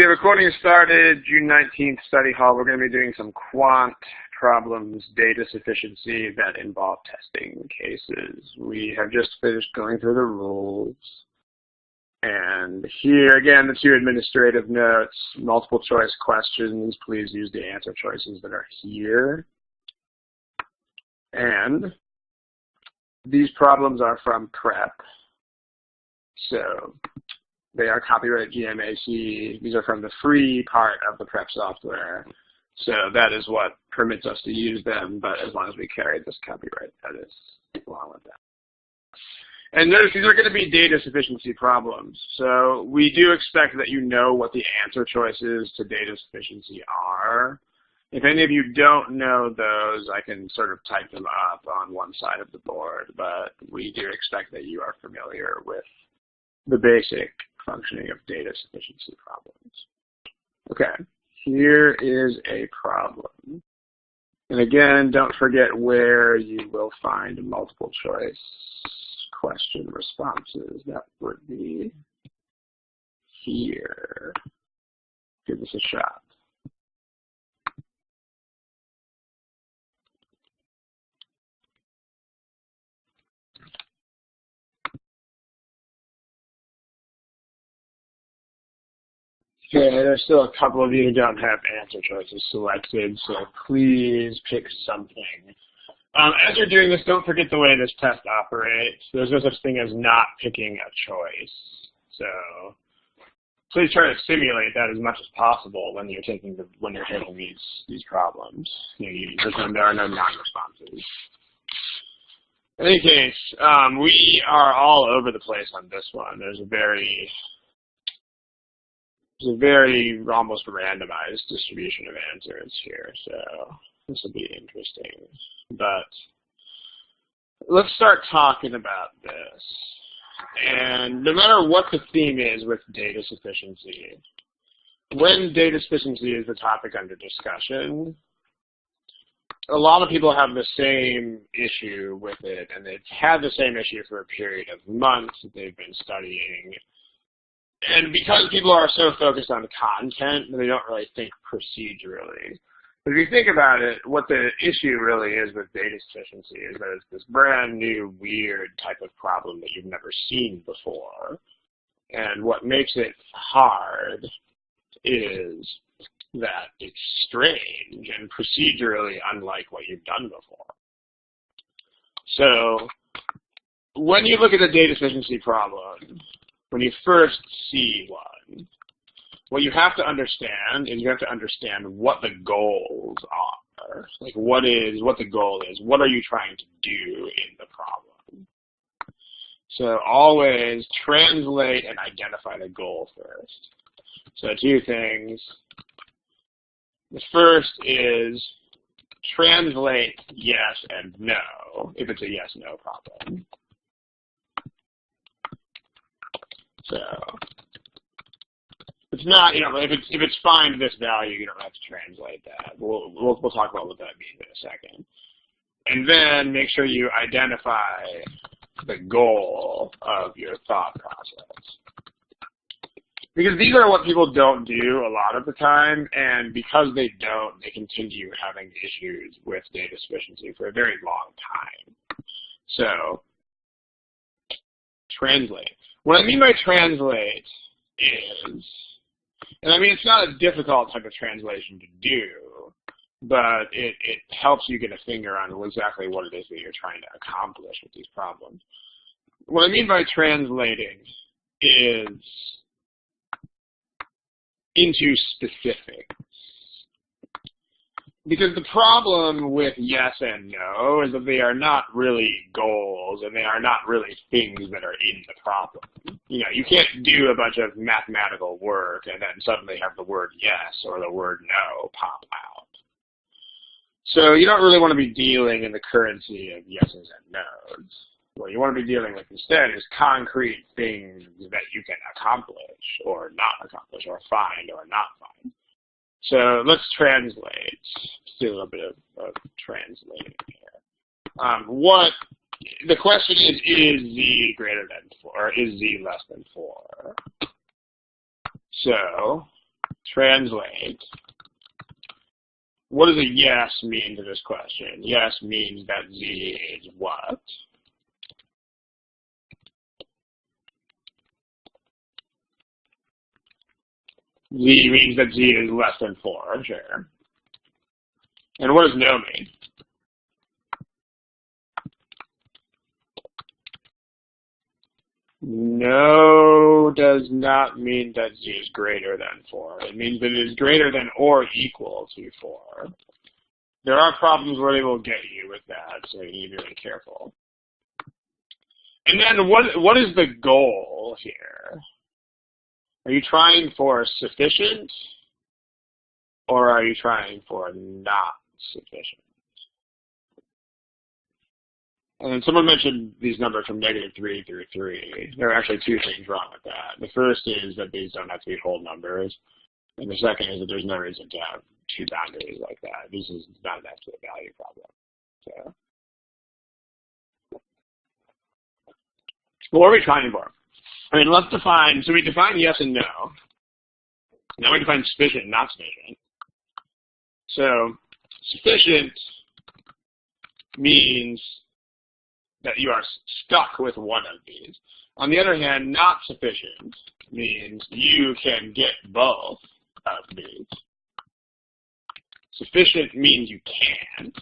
Okay, recording is started. June 19th, study hall. We're going to be doing some quant problems, data sufficiency that involve testing cases. We have just finished going through the rules. And here, again, the two administrative notes, multiple choice questions. Please use the answer choices that are here. And these problems are from PrEP. So they are copyright GMAC. These are from the free part of the PrEP software. So that is what permits us to use them, but as long as we carry this copyright, that is along with that. And notice these are going to be data sufficiency problems. So we do expect that you know what the answer choices to data sufficiency are. If any of you don't know those, I can sort of type them up on one side of the board, but we do expect that you are familiar with the basic functioning of data sufficiency problems. Okay, here is a problem. And again, don't forget where you will find multiple choice question responses. That would be here. Give this a shot. Okay, there's still a couple of you who don't have answer choices selected, so please pick something. As you're doing this, don't forget the way this test operates. There's no such thing as not picking a choice. So please try to simulate that as much as possible when you're taking these problems. There are no non-responses. In any case, we are all over the place on this one. There's a very almost randomized distribution of answers here, so this will be interesting. But let's start talking about this. And no matter what the theme is with data sufficiency, when data sufficiency is the topic under discussion, a lot of people have the same issue with it, and they've had the same issue for a period of months that they've been studying. And because people are so focused on content, they don't really think procedurally. But if you think about it, what the issue really is with data sufficiency is that it's this brand new, weird type of problem that you've never seen before. And what makes it hard is that it's strange and procedurally unlike what you've done before. So when you look at a data sufficiency problem, when you first see one, what you have to understand is you have to understand what the goals are. Like what the goal is. What are you trying to do in the problem? So always translate and identify the goal first. So two things. The first is translate yes and no, if it's a yes-no problem. So it's not, if it's find this value, you don't have to translate that. We'll talk about what that means in a second. And then make sure you identify the goal of your thought process. Because these are what people don't do a lot of the time, and because they don't, they continue having issues with data sufficiency for a very long time. So translate. What I mean by translate is, and I mean it's not a difficult type of translation to do, but it helps you get a finger on exactly what it is that you're trying to accomplish with these problems. What I mean by translating is into specifics. Because the problem with yes and no is that they are not really goals and they are not really things that are in the problem. You can't do a bunch of mathematical work and then suddenly have the word yes or the word no pop out. So you don't really want to be dealing in the currency of yeses and nos. What you want to be dealing with instead is concrete things that you can accomplish or not accomplish or find or not find. So let's translate. Let's do a little bit of translating here. The question is z greater than 4, or is z less than 4? So translate. What does a yes mean to this question? Yes means that z is what? Z means that z is less than 4, sure. And what does no mean? No does not mean that z is greater than 4. It means that it is greater than or equal to 4. There are problems where they will get you with that, so you need to be really careful. And then what is the goal here? Are you trying for sufficient, or are you trying for not sufficient? And then someone mentioned these numbers from -3 through 3. There are actually two things wrong with that. The first is that these don't have to be whole numbers. And the second is that there's no reason to have two boundaries like that. This is not an absolute value problem. So, what are we trying for? I mean, let's define, so we define yes and no. Now we define sufficient and not sufficient. So, sufficient means that you are stuck with one of these. On the other hand, not sufficient means you can get both of these. Sufficient means you can't.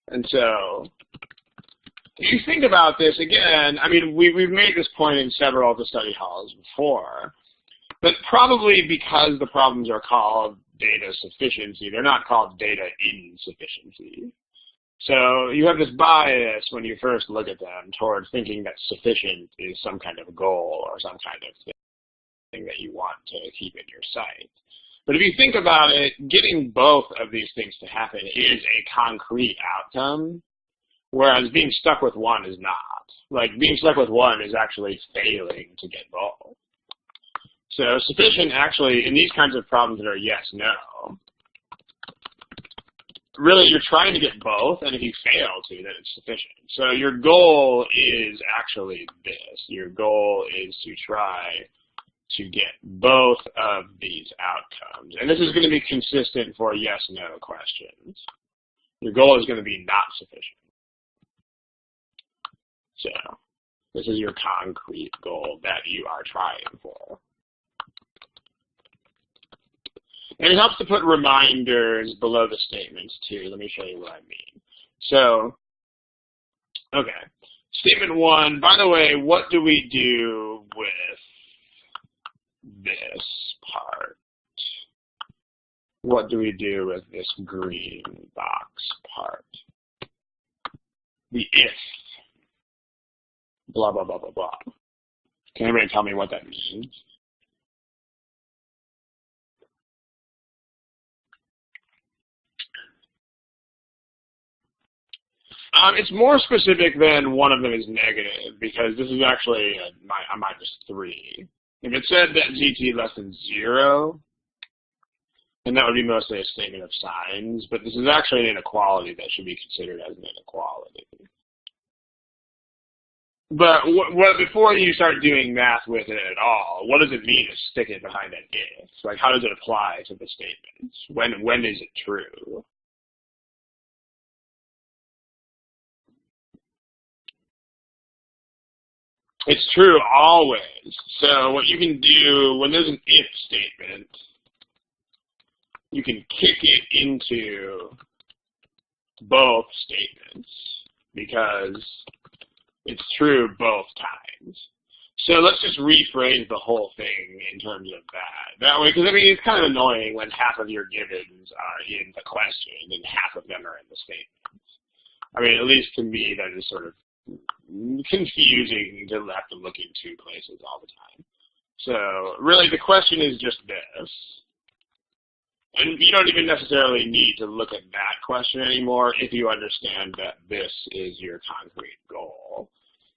And so, if you think about this, again, I mean, we've made this point in several of the study halls before, but probably because the problems are called data sufficiency, they're not called data insufficiency. So you have this bias when you first look at them toward thinking that sufficient is some kind of goal or some kind of thing that you want to keep in your sight. But if you think about it, getting both of these things to happen is a concrete outcome, whereas being stuck with one is not. Like, being stuck with one is actually failing to get both. So sufficient actually, in these kinds of problems that are yes, no, really, you're trying to get both, and if you fail to, then it's sufficient. So your goal is actually this. Your goal is to try to get both of these outcomes. And this is going to be consistent for yes-no questions. Your goal is going to be not sufficient. So this is your concrete goal that you are trying for. And it helps to put reminders below the statements, too. Let me show you what I mean. So, okay. Statement 1, by the way, what do we do with this part? What do we do with this green box part? The if. Blah, blah, blah, blah, blah. Can anybody tell me what that means? It's more specific than one of them is negative, because this is actually a -3. If it said that ZT less than 0, then that would be mostly a statement of signs, but this is actually an inequality that should be considered as an inequality. But before you start doing math with it at all, what does it mean to stick it behind an if? Like, how does it apply to the statements? When is it true? It's true always. So what you can do, when there's an if statement, you can kick it into both statements because it's true both times. So let's just rephrase the whole thing in terms of that. That way, because I mean, it's kind of annoying when half of your givens are in the question and half of them are in the statements. I mean, at least to me, that is sort of confusing to have to look in two places all the time. So really the question is just this. And you don't even necessarily need to look at that question anymore if you understand that this is your concrete goal.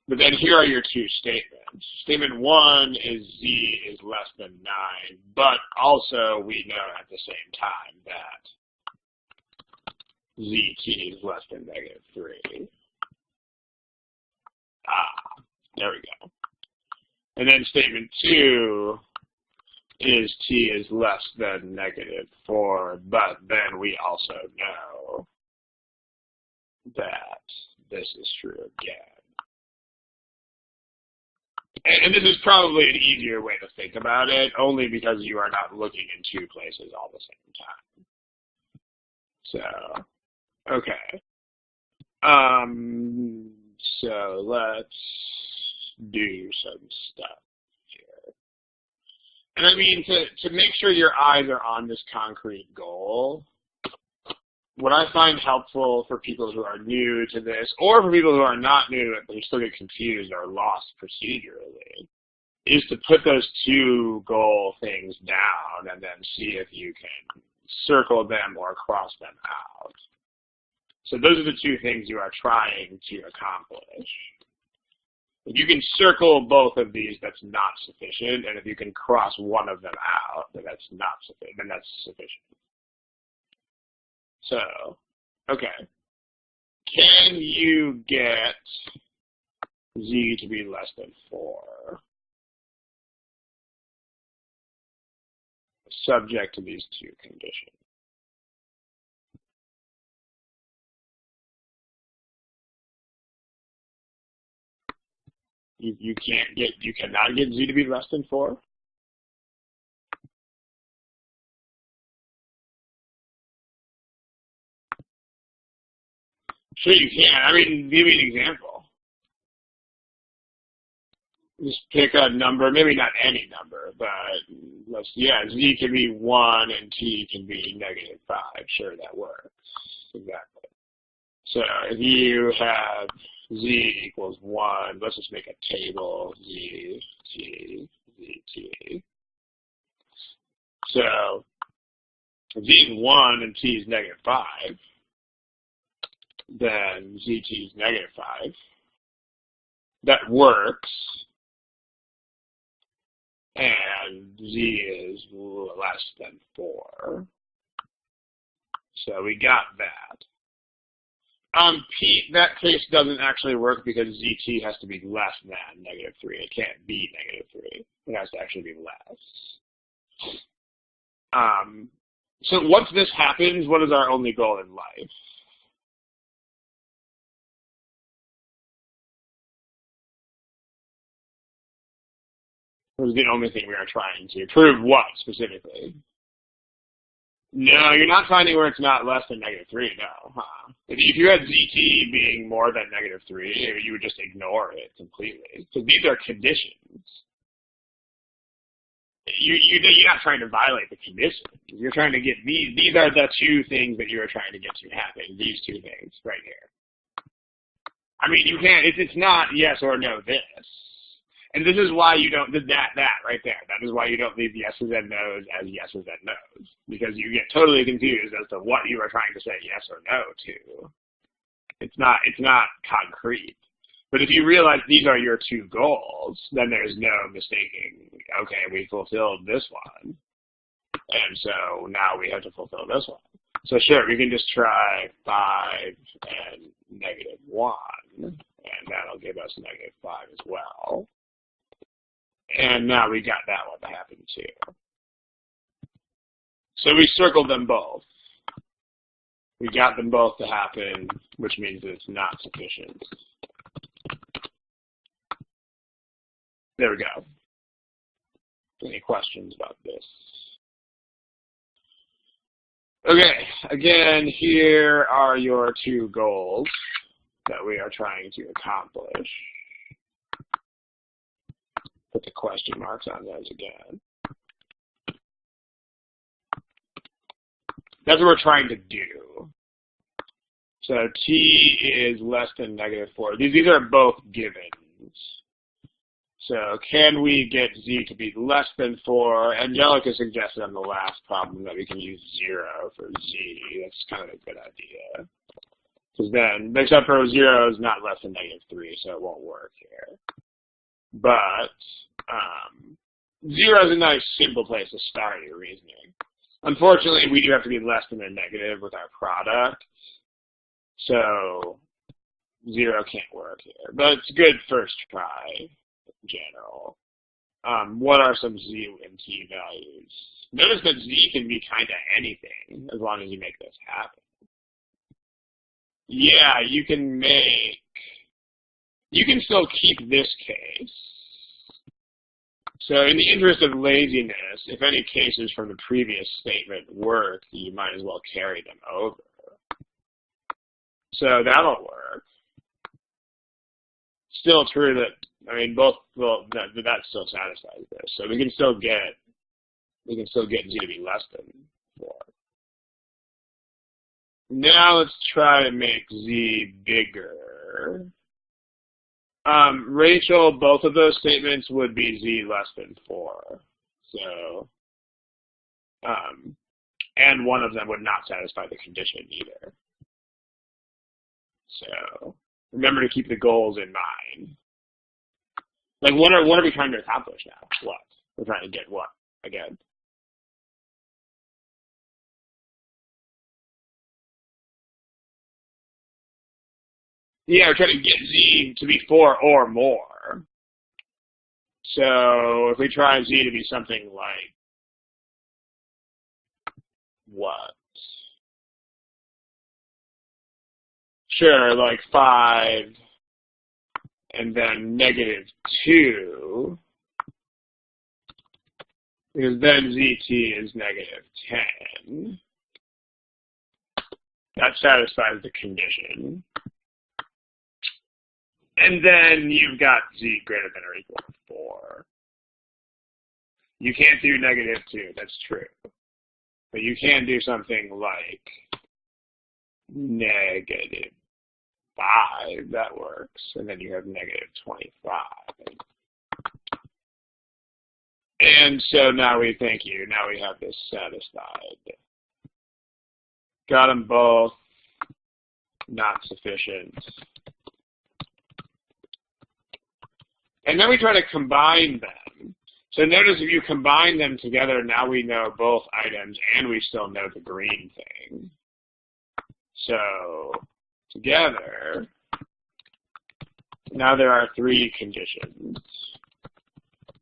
But then here are your two statements. Statement 1 is z is less than 9, but also we know at the same time that zt is less than -3. There we go. And then statement 2 is t is less than -4, but then we also know that this is true again. And this is probably an easier way to think about it, only because you are not looking in two places all the same time. So, okay. So let's do some stuff here. And I mean, to make sure your eyes are on this concrete goal, what I find helpful for people who are new to this, or for people who are not new to it, but who still get confused or lost procedurally, is to put those two goal things down and then see if you can circle them or cross them out. So those are the two things you are trying to accomplish. If you can circle both of these, that's not sufficient, and if you can cross one of them out, then that's not sufficient. Then that's sufficient. So, okay. Can you get z to be less than 4? Subject to these two conditions. You cannot get z to be less than 4? Sure you can. I mean, give me an example. Just pick a number, maybe not any number, but z can be 1 and t can be -5. Sure, that works. Exactly. So if you have z equals 1, let's just make a table, z, t, z, t. So if z is 1 and t is -5, then zt is -5. That works. And z is less than 4. So we got that. That case doesn't actually work because zt has to be less than -3. It can't be -3. It has to actually be less. So once this happens, what is our only goal in life? What is the only thing we are trying to prove? What specifically? No, you're not finding where it's not less than -3, no. If you had zt being more than -3, you would just ignore it completely. Because these are conditions. You're not trying to violate the conditions. You're trying to get these are the two things that you are trying to get to happen, these two things right here. I mean, you can't, it's not yes or no this. And this is why you don't, that right there, that is why you don't leave yeses and nos as yeses and nos. Because you get totally confused as to what you are trying to say yes or no to. It's not concrete. But if you realize these are your two goals, then there's no mistaking, okay, we fulfilled this one. And so now we have to fulfill this one. So sure, we can just try 5 and -1, and that'll give us -5 as well. And now we got that one to happen too. So we circled them both. We got them both to happen, which means that it's not sufficient. There we go. Any questions about this? Okay, again, here are your two goals that we are trying to accomplish. Put the question marks on those again. That's what we're trying to do. So t is less than -4. These are both givens. So can we get z to be less than 4? Angelica suggested on the last problem that we can use 0 for z. That's kind of a good idea. Because then, except for 0 is not less than -3, so it won't work here. But 0 is a nice, simple place to start your reasoning. Unfortunately, we do have to be less than a negative with our product. So 0 can't work here. But it's a good first try in general. what are some Z and T values? Notice that Z can be kind of anything as long as you make this happen. Yeah, you can still keep this case. So in the interest of laziness, if any cases from the previous statement work, you might as well carry them over. So that'll work. Still true that, I mean, both, well, that still satisfies this. So we can still get Z to be less than 4. Now let's try to make Z bigger. Rachel, both of those statements would be Z less than 4. So, and one of them would not satisfy the condition either. So remember to keep the goals in mind. Like, what are we trying to accomplish now? What? We're trying to get what again? Yeah, we're trying to get Z to be 4 or more. So if we try Z to be something like what? Sure, like 5 and then -2, because then ZT is -10. That satisfies the condition. And then you've got Z greater than or equal to 4. You can't do -2, that's true. But you can do something like -5, that works. And then you have -25. And so now we have this satisfied. Got them both, not sufficient. And then we try to combine them. So notice if you combine them together, now we know both items and we still know the green thing. So together, now there are 3 conditions,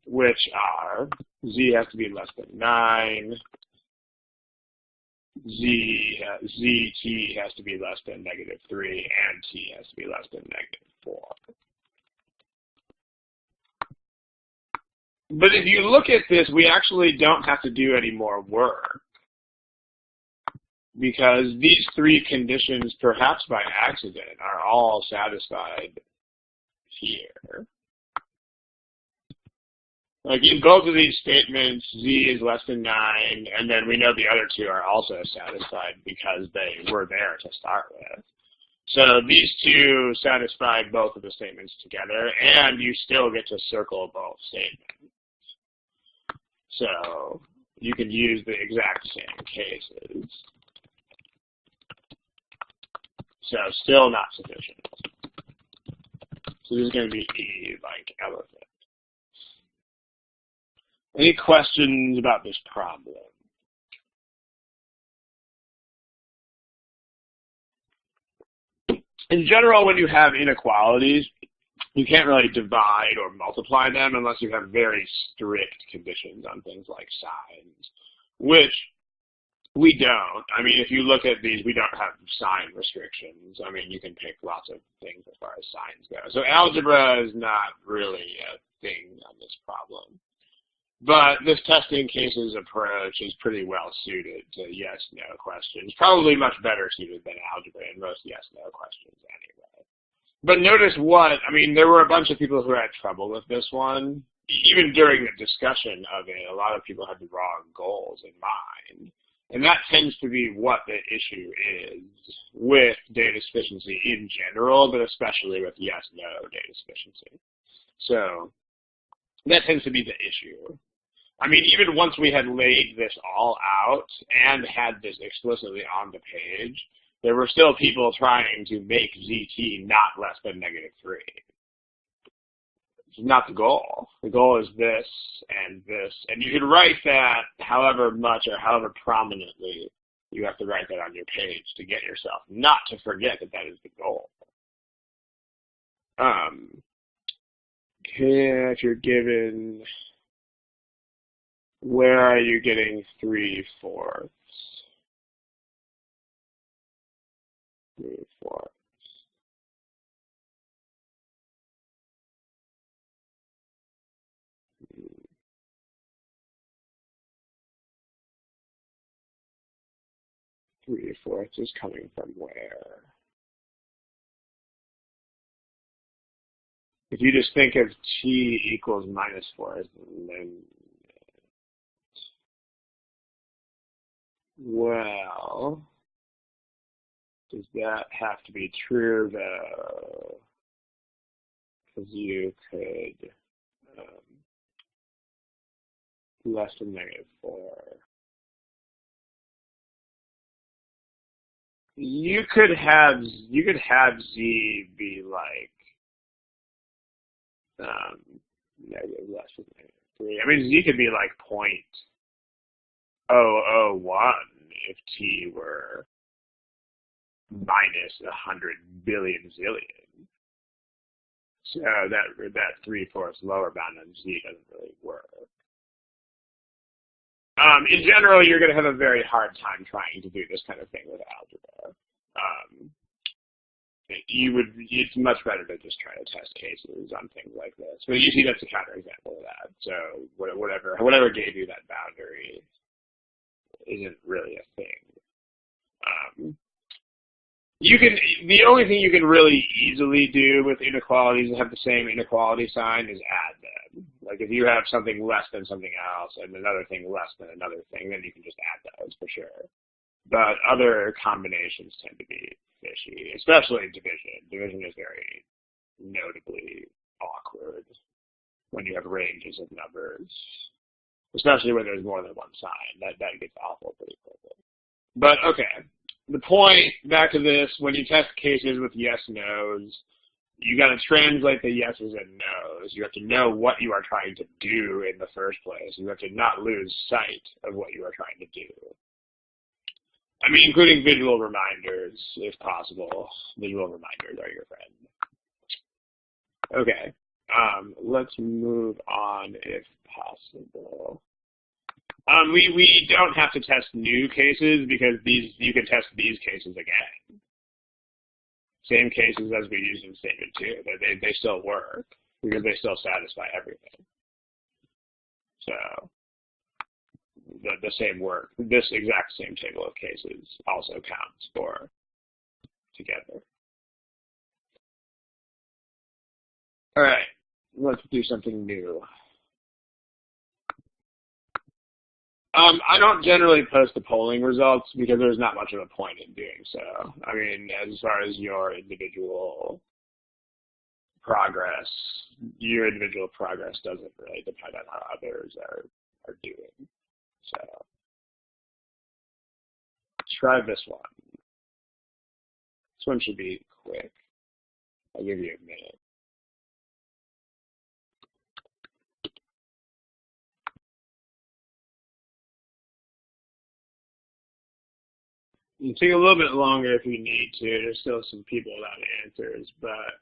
which are Z has to be less than 9, ZT has to be less than -3, and T has to be less than -4. But if you look at this, we actually don't have to do any more work, because these 3 conditions, perhaps by accident, are all satisfied here. Like in both of these statements, Z is less than 9, and then we know the other 2 are also satisfied because they were there to start with. So these 2 satisfy both of the statements together, and you still get to circle both statements. So you can use the exact same cases. So still not sufficient. So this is going to be E, like elephant. Any questions about this problem? In general, when you have inequalities, you can't really divide or multiply them unless you have very strict conditions on things like signs, which we don't. I mean, if you look at these, we don't have sign restrictions. I mean, you can pick lots of things as far as signs go. So algebra is not really a thing on this problem. But this testing cases approach is pretty well suited to yes-no questions, probably much better suited than algebra in most yes-no questions anyway. But notice there were a bunch of people who had trouble with this one. Even during the discussion of it, a lot of people had the wrong goals in mind. And that tends to be what the issue is with data sufficiency in general, but especially with yes-no data sufficiency. So that tends to be the issue. I mean, even once we had laid this all out and had this explicitly on the page, there were still people trying to make ZT not less than -3. It's not the goal. The goal is this and this. And you can write that however much or however prominently you have to write that on your page to get yourself not to forget that that is the goal. If you're given Where are you getting 3/4? 3/4. 3/4 is coming from where? If you just think of t equals -4, then, well, does that have to be true though? Because you could less than -4. You could have z be like negative less than -3. I mean, z could be like 0.001 if t were minus 100 billion zillion. So that 3/4 lower bound on z doesn't really work. In general, you're going to have a very hard time trying to do this kind of thing with algebra. It's much better to just try to test cases on things like this. But you see that's a counterexample of that. So whatever gave you that boundary isn't really a thing. The only thing you can really easily do with inequalities that have the same inequality sign is add them. Like if you have something less than something else and another thing less than another thing, then you can just add those for sure. But other combinations tend to be fishy, especially division. Division is very notably awkward when you have ranges of numbers, especially when there's more than one sign. That gets awful pretty quickly. But okay. The point, back to this, when you test cases with yes-nos, you got to translate the yeses and nos. You have to know what you are trying to do in the first place. You have to not lose sight of what you are trying to do. I mean, including visual reminders, if possible. Visual reminders are your friend. Okay, let's move on if possible. We don't have to test new cases because you can test these cases again. Same cases as we used in statement 2. They still work because they still satisfy everything. So the same work, this exact same table of cases also counts for together. All right, let's do something new. I don't generally post the polling results because there's not much of a point in doing so. I mean, as far as your individual progress doesn't really depend on how others are doing. So try this one. This one should be quick. I'll give you a minute. You can take a little bit longer if you need to. There's still some people without answers, but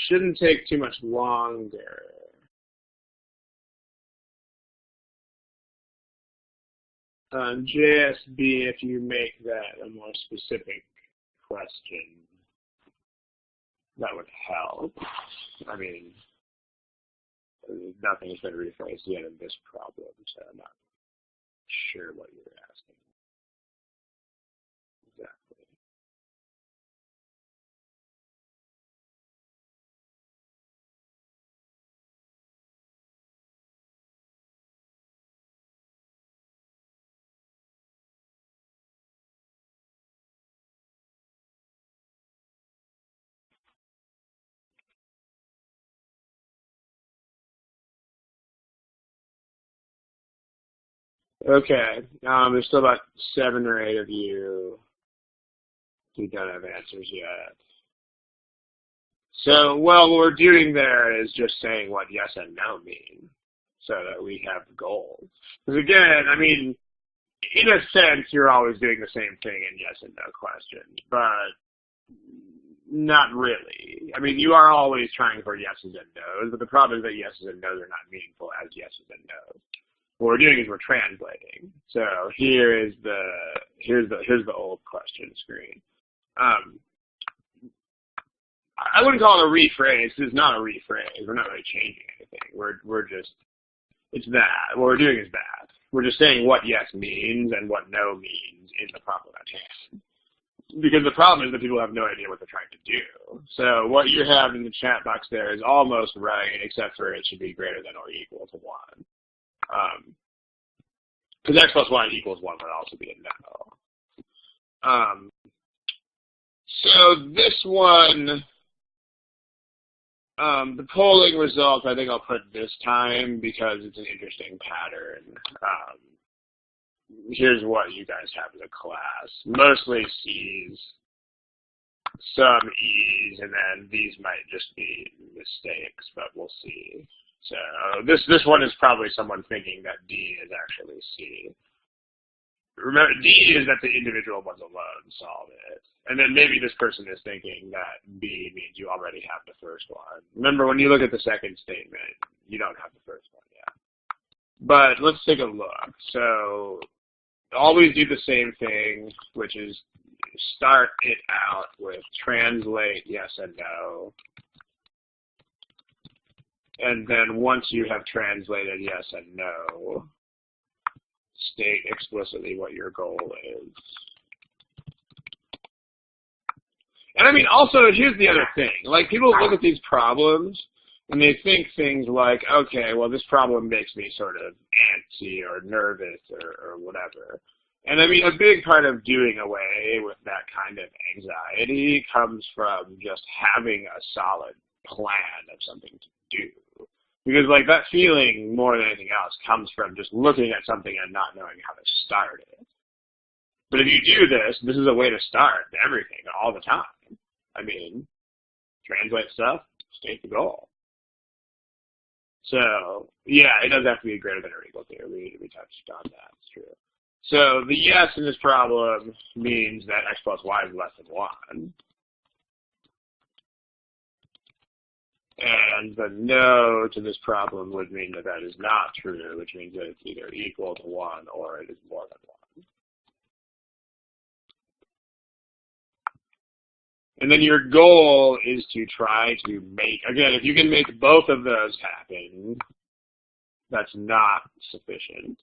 shouldn't take too much longer. JSB, if you make that a more specific question, that would help. I mean, nothing's been rephrased yet in this problem, so I'm not sure what you're asking. Exactly. Okay, there's still about 7 or 8 of you who don't have answers yet. So, well, what we're doing there is just saying what yes and no mean so that we have goals. Because again, I mean, in a sense, you're always doing the same thing in yes and no questions, but not really. I mean, you are always trying for yeses and nos, but the problem is that yeses and nos are not meaningful as yeses and nos. what we're doing is we're translating. So here's the old question screen. I wouldn't call it a rephrase. It's not a rephrase. We're not really changing anything. We're just, it's that. What we're doing is that. We're just saying what yes means and what no means in the problem at hand. Because the problem is that people have no idea what they're trying to do. So what you have in the chat box there is almost right, except for it should be greater than or equal to 1. Because x plus y equals 1 would also be a no. So this one, the polling results, I think I'll put this time because it's an interesting pattern. Here's what you guys have as a class. Mostly C's, some E's, and then these might just be mistakes, but we'll see. So this one is probably someone thinking that D is actually C. Remember, D is that the individual ones alone solve it. And then maybe this person is thinking that B means you already have the first one. Remember, when you look at the second statement, you don't have the first one yet. But let's take a look. So always do the same thing, which is start it out with translate yes and no. And then once you have translated yes and no, state explicitly what your goal is. And I mean, also, here's the other thing. Like, people look at these problems, and they think things like, okay, well, this problem makes me sort of antsy or nervous or whatever. And I mean, a big part of doing away with that kind of anxiety comes from just having a solid plan of something to do. Because, like, that feeling, more than anything else, comes from just looking at something and not knowing how to start it. But if you do this, this is a way to start everything all the time. I mean, translate stuff, state the goal. So, yeah, it does have to be greater than or equal to. We touched on that. It's true. So the yes in this problem means that x plus y is less than 1. And the no to this problem would mean that that is not true, which means that it's either equal to 1 or it is more than 1. And then your goal is to try to make, again, if you can make both of those happen, that's not sufficient.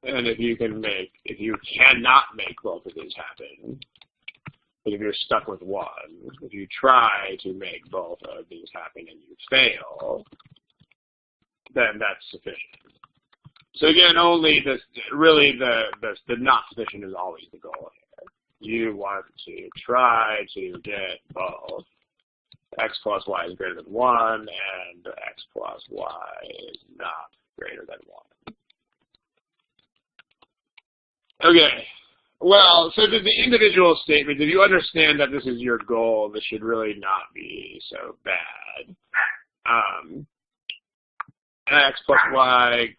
And if you cannot make both of these happen, but if you're stuck with one, if you try to make both of these happen and you fail, then that's sufficient. So again, only this, really the not sufficient is always the goal here. You want to try to get both. X plus y is greater than 1, and x plus y is not greater than 1. Okay, well, so the individual statements, if you understand that this is your goal, this should really not be so bad. X plus y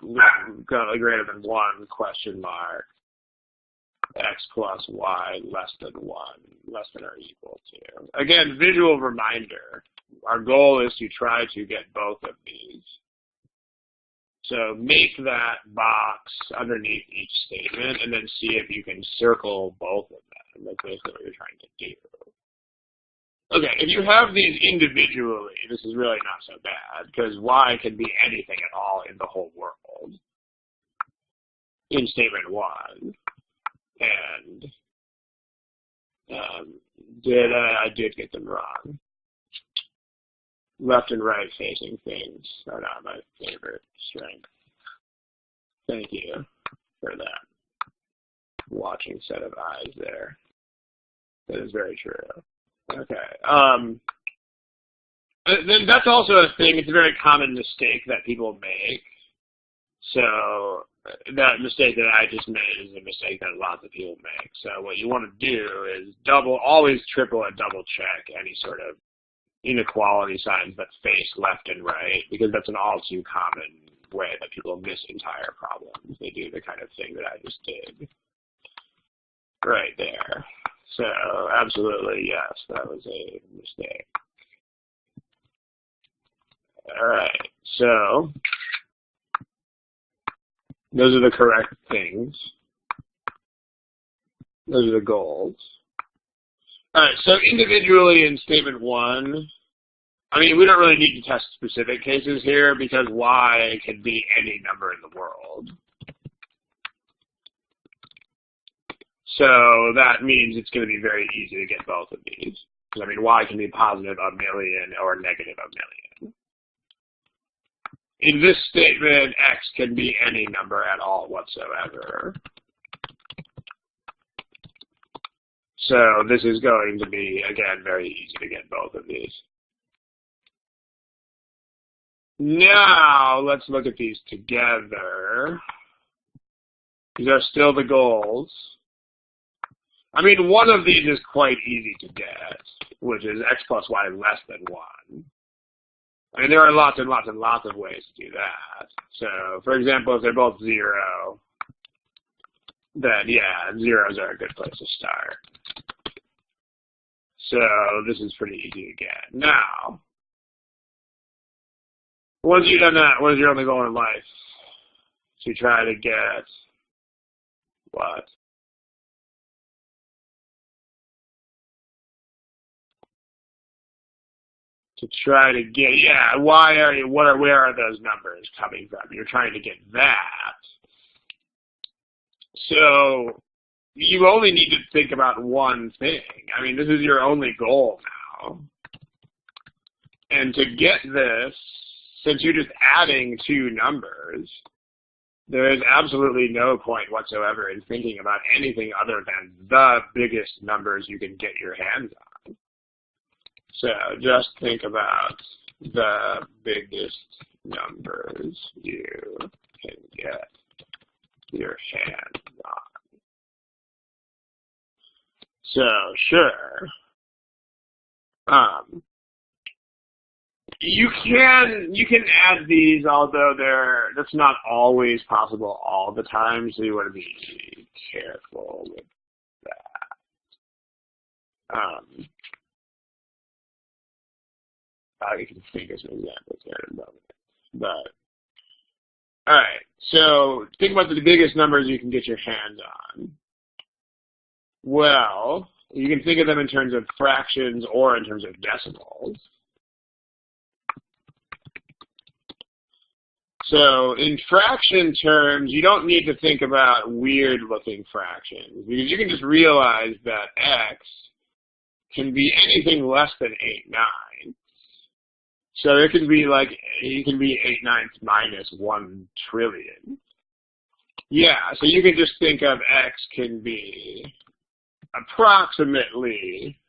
greater than 1, question mark. X plus y less than 1, less than or equal to. Again, visual reminder. Our goal is to try to get both of these. So make that box underneath each statement and then see if you can circle both of them. That's basically what you're trying to do. Okay, if you have these individually, this is really not so bad, because y can be anything at all in the whole world in statement 1. And I did get them wrong. Left and right facing things are not my favorite strength. Thank you for that watching set of eyes there. That is very true. Okay. Then that's also a thing. It's a very common mistake that people make. So that mistake that I just made is a mistake that lots of people make. So what you want to do is always triple and double check any sort of inequality signs that face left and right, because that's an all too common way that people miss entire problems. They do the kind of thing that I just did right there. So absolutely, yes, that was a mistake. All right, so those are the correct things. Those are the goals. All right, so individually in statement 1, I mean, we don't really need to test specific cases here because y can be any number in the world. So that means it's going to be very easy to get both of these. Because, I mean, y can be positive a million or negative a million. In this statement, x can be any number at all whatsoever. So this is going to be, again, very easy to get both of these. Now, let's look at these together. These are still the goals. I mean, one of these is quite easy to get, which is x plus y less than 1. I mean, there are lots and lots and lots of ways to do that. So, for example, if they're both 0, then, yeah, zeros are a good place to start. So this is pretty easy to get. Now, once you've done that, what is your only goal in life? To try to get what? To try to get, yeah, where are those numbers coming from? You're trying to get that. So you only need to think about one thing. I mean, this is your only goal now. And to get this, since you're just adding 2 numbers, there is absolutely no point whatsoever in thinking about anything other than the biggest numbers you can get your hands on. So just think about the biggest numbers you can get your hands on. So sure, you can add these, although that's not always possible all the time. So you want to be careful with that. I can think of some examples here in a moment. But all right, so think about the biggest numbers you can get your hands on. Well, you can think of them in terms of fractions or in terms of decimals. So in fraction terms, you don't need to think about weird-looking fractions, because you can just realize that x can be anything less than 8/9. So it can be like, you can be 8/9 minus 1 trillion. Yeah, so you can just think of x can be approximately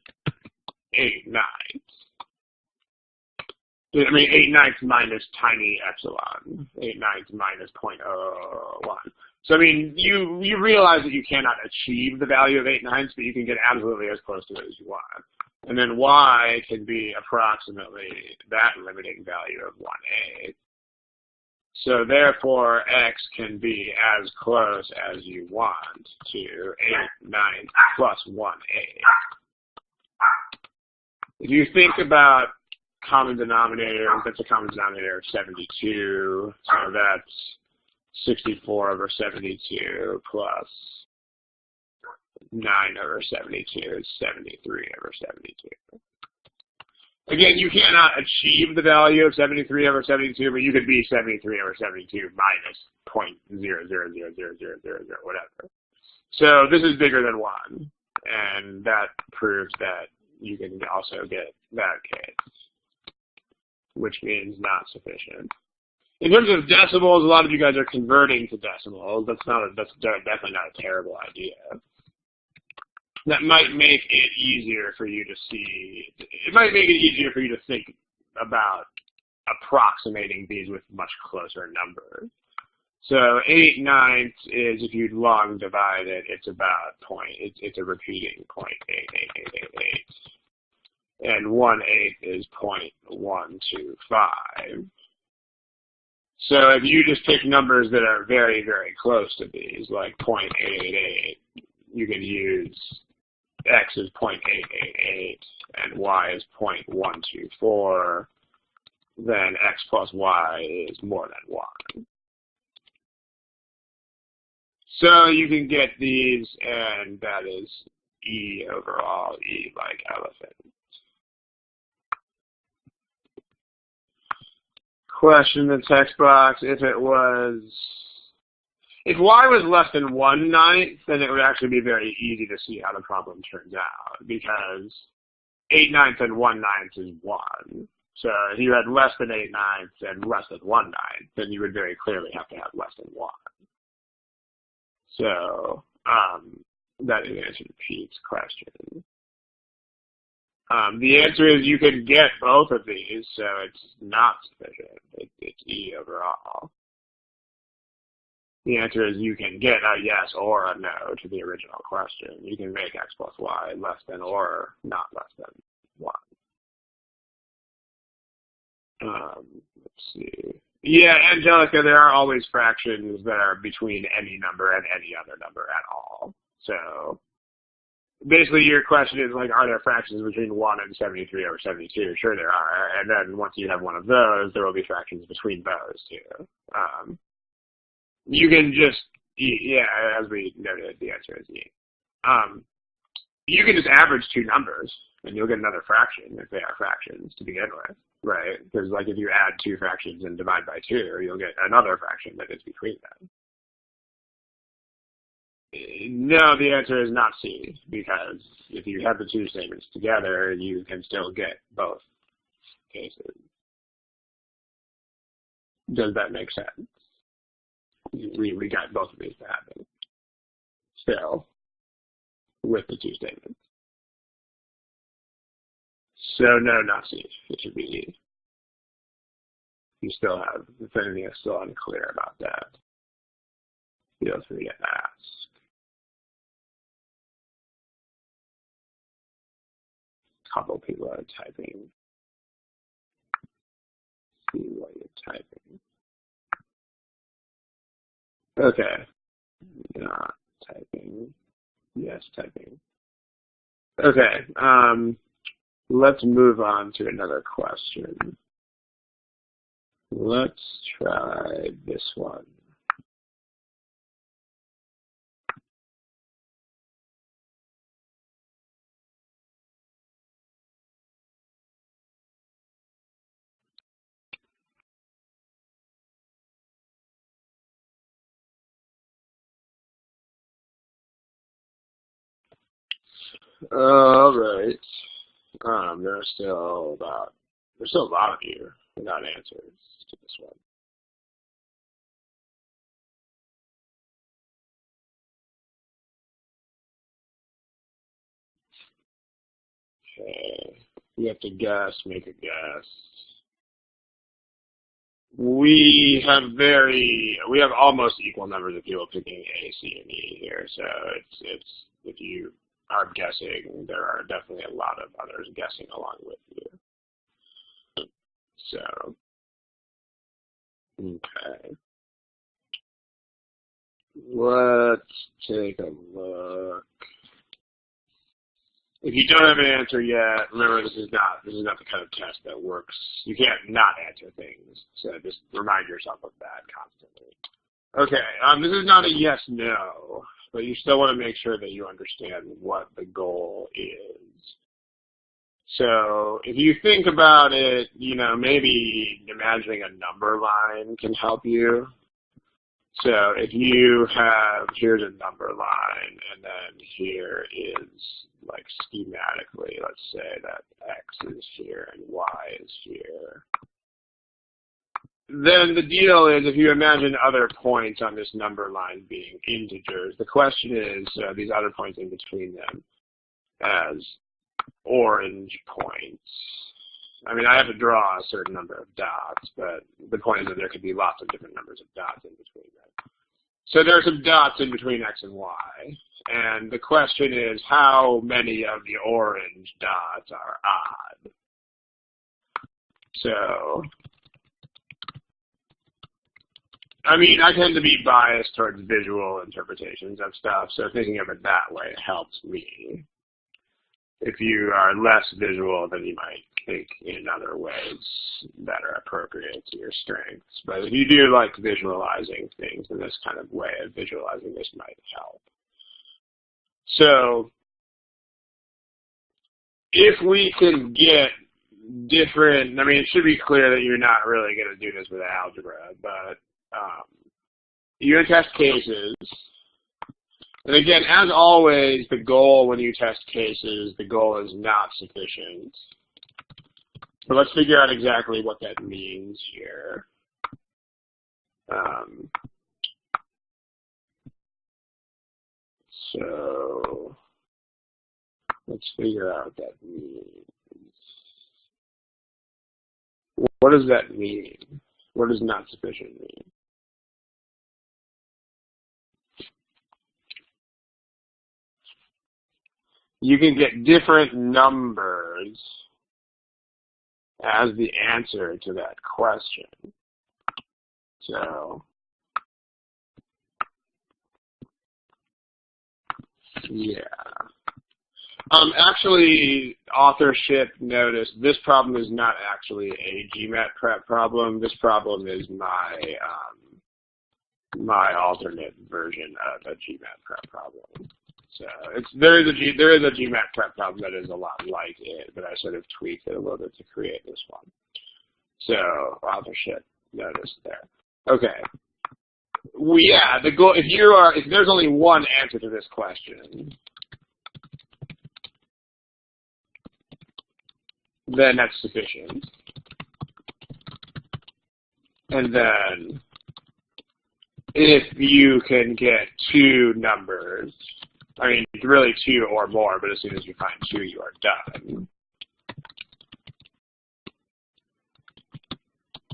8/9. I mean, 8/9 minus tiny epsilon, 8/9 minus 0.01. So I mean, you realize that you cannot achieve the value of 8/9, but you can get absolutely as close to it as you want. And then y can be approximately that limiting value of 1/8. So therefore, x can be as close as you want to 8/9 plus 1/8. If you think about common denominator, that's a common denominator of 72, so that's 64 over 72 plus 9 over 72 is 73 over 72. Again, you cannot achieve the value of 73 over 72, but you could be 73 over 72 minus 0.000000, whatever. So this is bigger than 1, and that proves that you can also get that case, which means not sufficient. In terms of decimals, a lot of you guys are converting to decimals. That's definitely not a terrible idea. That might make it easier for you to see. It might make it easier for you to think about approximating these with much closer numbers. So 8/9 is, if you long divide it, it's about it's a repeating 0.88888. And 1/8 is 0.125. So if you just pick numbers that are very, very close to these, like 0.888, you can use x is 0.888 and y is 0.124. then x plus y is more than 1. So you can get these, and that is E overall, E like elephant. Question in the text box, if y was less than 1/9, then it would actually be very easy to see how the problem turns out, because 8/9 and 1/9 is 1. So if you had less than 8/9 and less than 1/9, then you would very clearly have to have less than 1. So that is the answer to Pete's question. The answer is you can get both of these, so it's not sufficient. It's E overall. The answer is you can get a yes or a no to the original question. You can make x plus y less than or not less than 1. Let's see. Yeah, Angelica, there are always fractions that are between any number and any other number at all. So basically your question is like, are there fractions between 1 and 73 over 72? Sure there are. And then once you have one of those, there will be fractions between those two. You can just, yeah, as we noted, the answer is E. You can just average two numbers, and you'll get another fraction if they are fractions to begin with, right? Because like if you add two fractions and divide by 2, you'll get another fraction that is between them. No, the answer is not C, because if you have the two statements together, you can still get both cases. Does that make sense? We got both of these to happen still with the two statements. So no, not C. It should be E. You still have, if anything is still unclear about that, feel free to ask. A couple people are typing. See what you're typing. Okay. Not typing. Yes, typing. Okay. Let's move on to another question. Let's try this one. All right. There's still a lot of you without answers to this one. Okay. You have to guess, make a guess. We have almost equal numbers of people picking A, C, and E here, so it's if you are guessing, there are definitely a lot of others guessing along with you. So, okay. Let's take a look. If you don't have an answer yet, remember this is not the kind of test that works. You can't not answer things, so just remind yourself of that constantly. Okay, this is not a yes/no, but you still want to make sure that you understand what the goal is. So if you think about it, maybe imagining a number line can help you. So if you have, here's a number line, and then here is, like schematically, let's say that X is here and Y is here. Then the deal is, if you imagine other points on this number line being integers, the question is these other points in between them as orange points. I mean, I have to draw a certain number of dots, but the point is that there could be lots of different numbers of dots in between them. So there are some dots in between X and Y, and the question is how many of the orange dots are odd? So, I mean, I tend to be biased towards visual interpretations of stuff, so thinking of it that way helps me. If you are less visual, then you might think in other ways that are appropriate to your strengths. But if you do like visualizing things in this kind of way of visualizing, this might help. So if we can get different, I mean, it should be clear that you're not really going to do this with algebra, but you're going to test cases. And again, as always, the goal when you test cases, the goal is not sufficient. So let's figure out exactly what that means here. So let's figure out what that means. What does that mean? What does not sufficient mean? You can get different numbers as the answer to that question. So, yeah. Actually, authorship notice, this problem is not actually a GMAT prep problem. This problem is my my alternate version of a GMAT prep problem. So there is a GMAT prep problem that is a lot like it, but I sort of tweaked it a little bit to create this one. So authorship notice there. Okay. Well, yeah, the goal, if there's only one answer to this question, then that's sufficient. And then if you can get two numbers, I mean, really two or more, but as soon as you find two, you are done,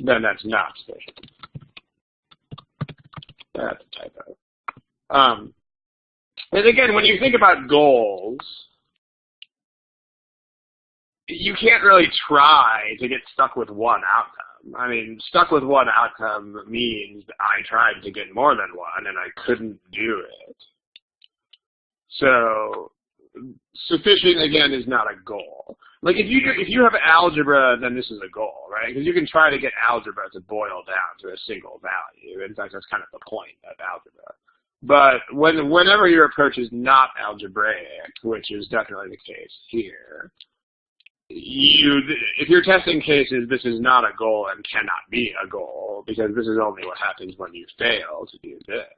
then that's not sufficient. That's a typo. And again, when you think about goals, you can't really try to get stuck with one outcome. I mean, stuck with one outcome means I tried to get more than one and I couldn't do it. So sufficient, again, is not a goal. Like if you have algebra, then this is a goal, right? Because you can try to get algebra to boil down to a single value. In fact, that's kind of the point of algebra. But whenever your approach is not algebraic, which is definitely the case here, if you're testing cases, this is not a goal and cannot be a goal, because this is only what happens when you fail to do this.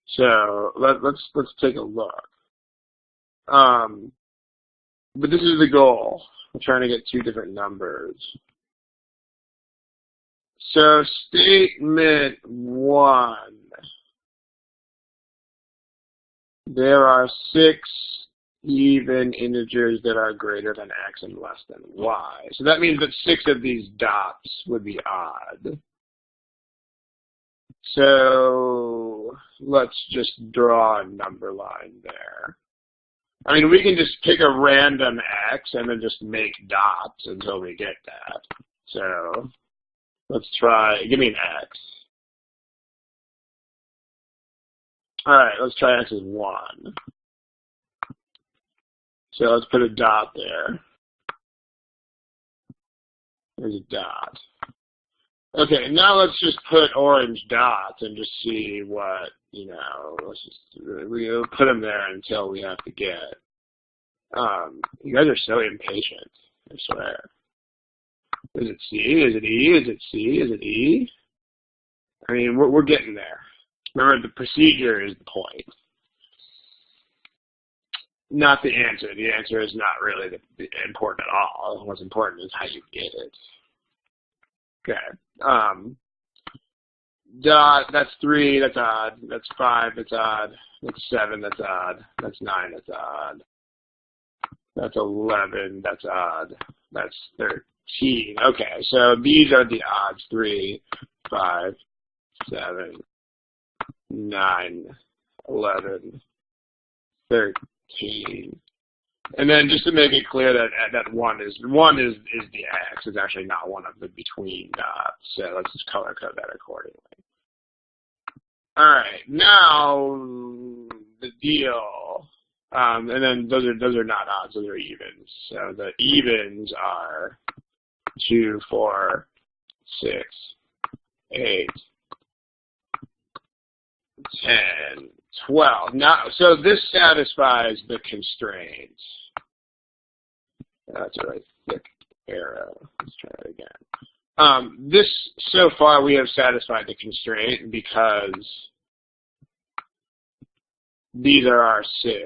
So let's take a look. But this is the goal. I'm trying to get two different numbers. So statement 1. There are 6 even integers that are greater than x and less than y. So that means that 6 of these dots would be odd. So let's just draw a number line there. I mean, we can just pick a random x and then just make dots until we get that. So let's try, give me an x. All right, let's try x as 1. So let's put a dot there. There's a dot. Okay, now let's just put orange dots and just see what, let's just, we'll put them there until we have to get. You guys are so impatient, I swear. Is it C? Is it E? Is it C? Is it E? I mean, we're getting there. Remember, the procedure is the point. Not the answer. The answer is not really important at all. What's important is how you get it. Okay. Dot, that's 3, that's odd. That's 5, that's odd. That's 7, that's odd. That's 9, that's odd. That's 11, that's odd. That's 13. Okay, so these are the odds. 3, 5, 7, 9, 11, 13. And then just to make it clear that 1 is the x. It's actually not one of the between dots. So let's just color code that accordingly. All right, now the deal And then those are not odds, those are evens. So the evens are 2, 4, 6, 8, 10, 12. Now, so this satisfies the constraints. That's a really thick arrow. Let's try it again. This, so far, we have satisfied the constraint because these are our 6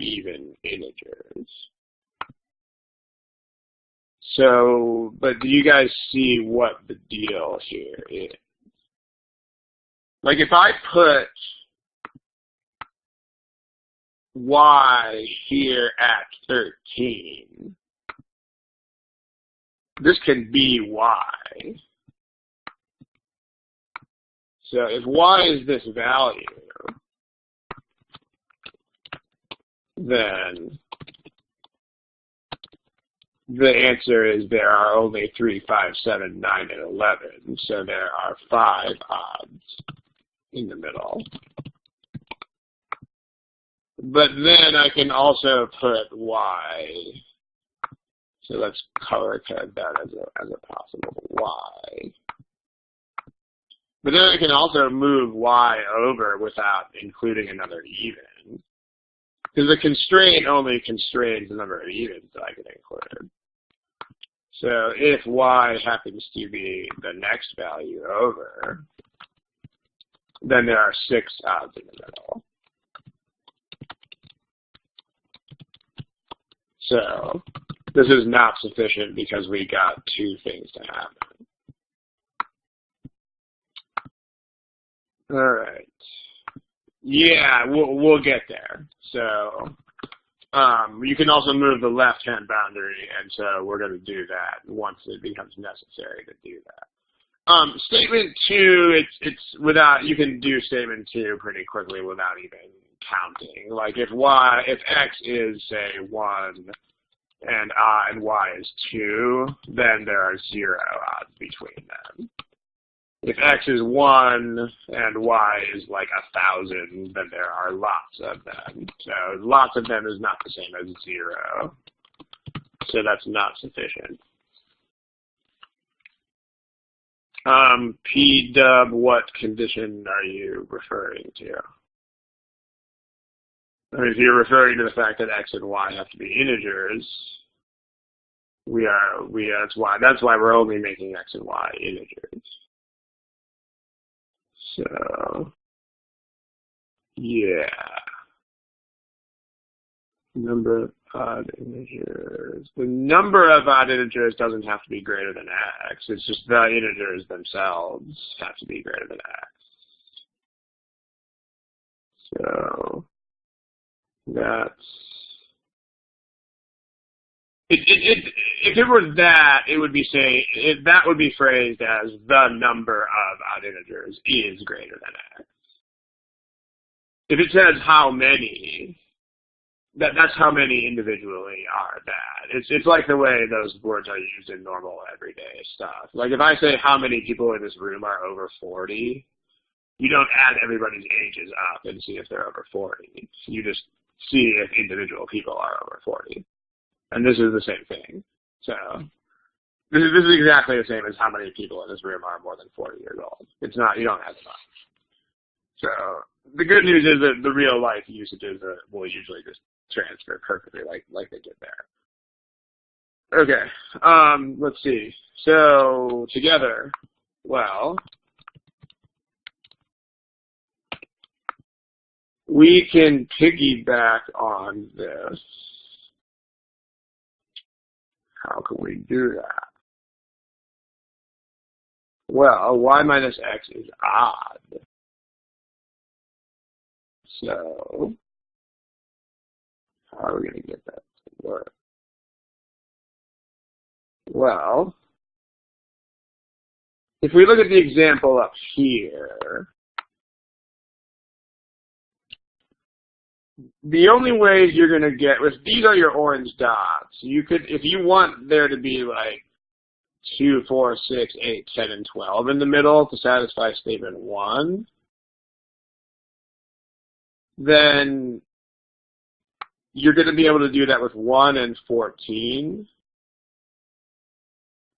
even integers. So, but do you guys see what the deal here is? Like if I put y here at 13, this can be y. So if y is this value, then the answer is there are only 3, 5, 7, 9, and 11. So there are 5 odds in the middle. But then I can also put y. So let's color code that as a possible y. But then I can also move y over without including another even. Because the constraint only constrains the number of evens that I can include. So if y happens to be the next value over, then there are 6 odds in the middle. So this is not sufficient because we got 2 things to happen. All right. Yeah, we'll get there. So you can also move the left-hand boundary, and so we're going to do that once it becomes necessary to do that. Statement 2, it's without, you can do statement 2 pretty quickly without even counting. Like if x is say 1 and y is 2, then there are 0 odds between them. If x is 1 and y is like 1,000, then there are lots of them. So lots of them is not the same as 0. So that's not sufficient. P-dub, what condition are you referring to? I mean, if you're referring to the fact that x and y have to be integers, that's why we're only making x and y integers. So, yeah. Number of odd integers. The number of odd integers doesn't have to be greater than x. It's just the integers themselves have to be greater than x. So, that's... If it were that, it would be that would be phrased as the number of odd integers is greater than x. If it says how many, that's how many individually are that. It's like the way those words are used in normal everyday stuff. Like if I say how many people in this room are over 40, you don't add everybody's ages up and see if they're over 40. You just see if individual people are over 40. And this is the same thing. So this is exactly the same as how many people in this room are more than 40 years old. It's not, you don't add them up. So the good news is that the real life usages will usually just transfer perfectly like they did there. Okay, let's see. So together, well, we can piggyback on this. How can we do that? Well, y minus x is odd. So, how are we going to get that to work? Well, if we look at the example up here, the only ways you're going to get, these are your orange dots. You could, if you want there to be like 2, 4, 6, 8, 10, and 12 in the middle to satisfy statement 1, then you're going to be able to do that with 1 and 14.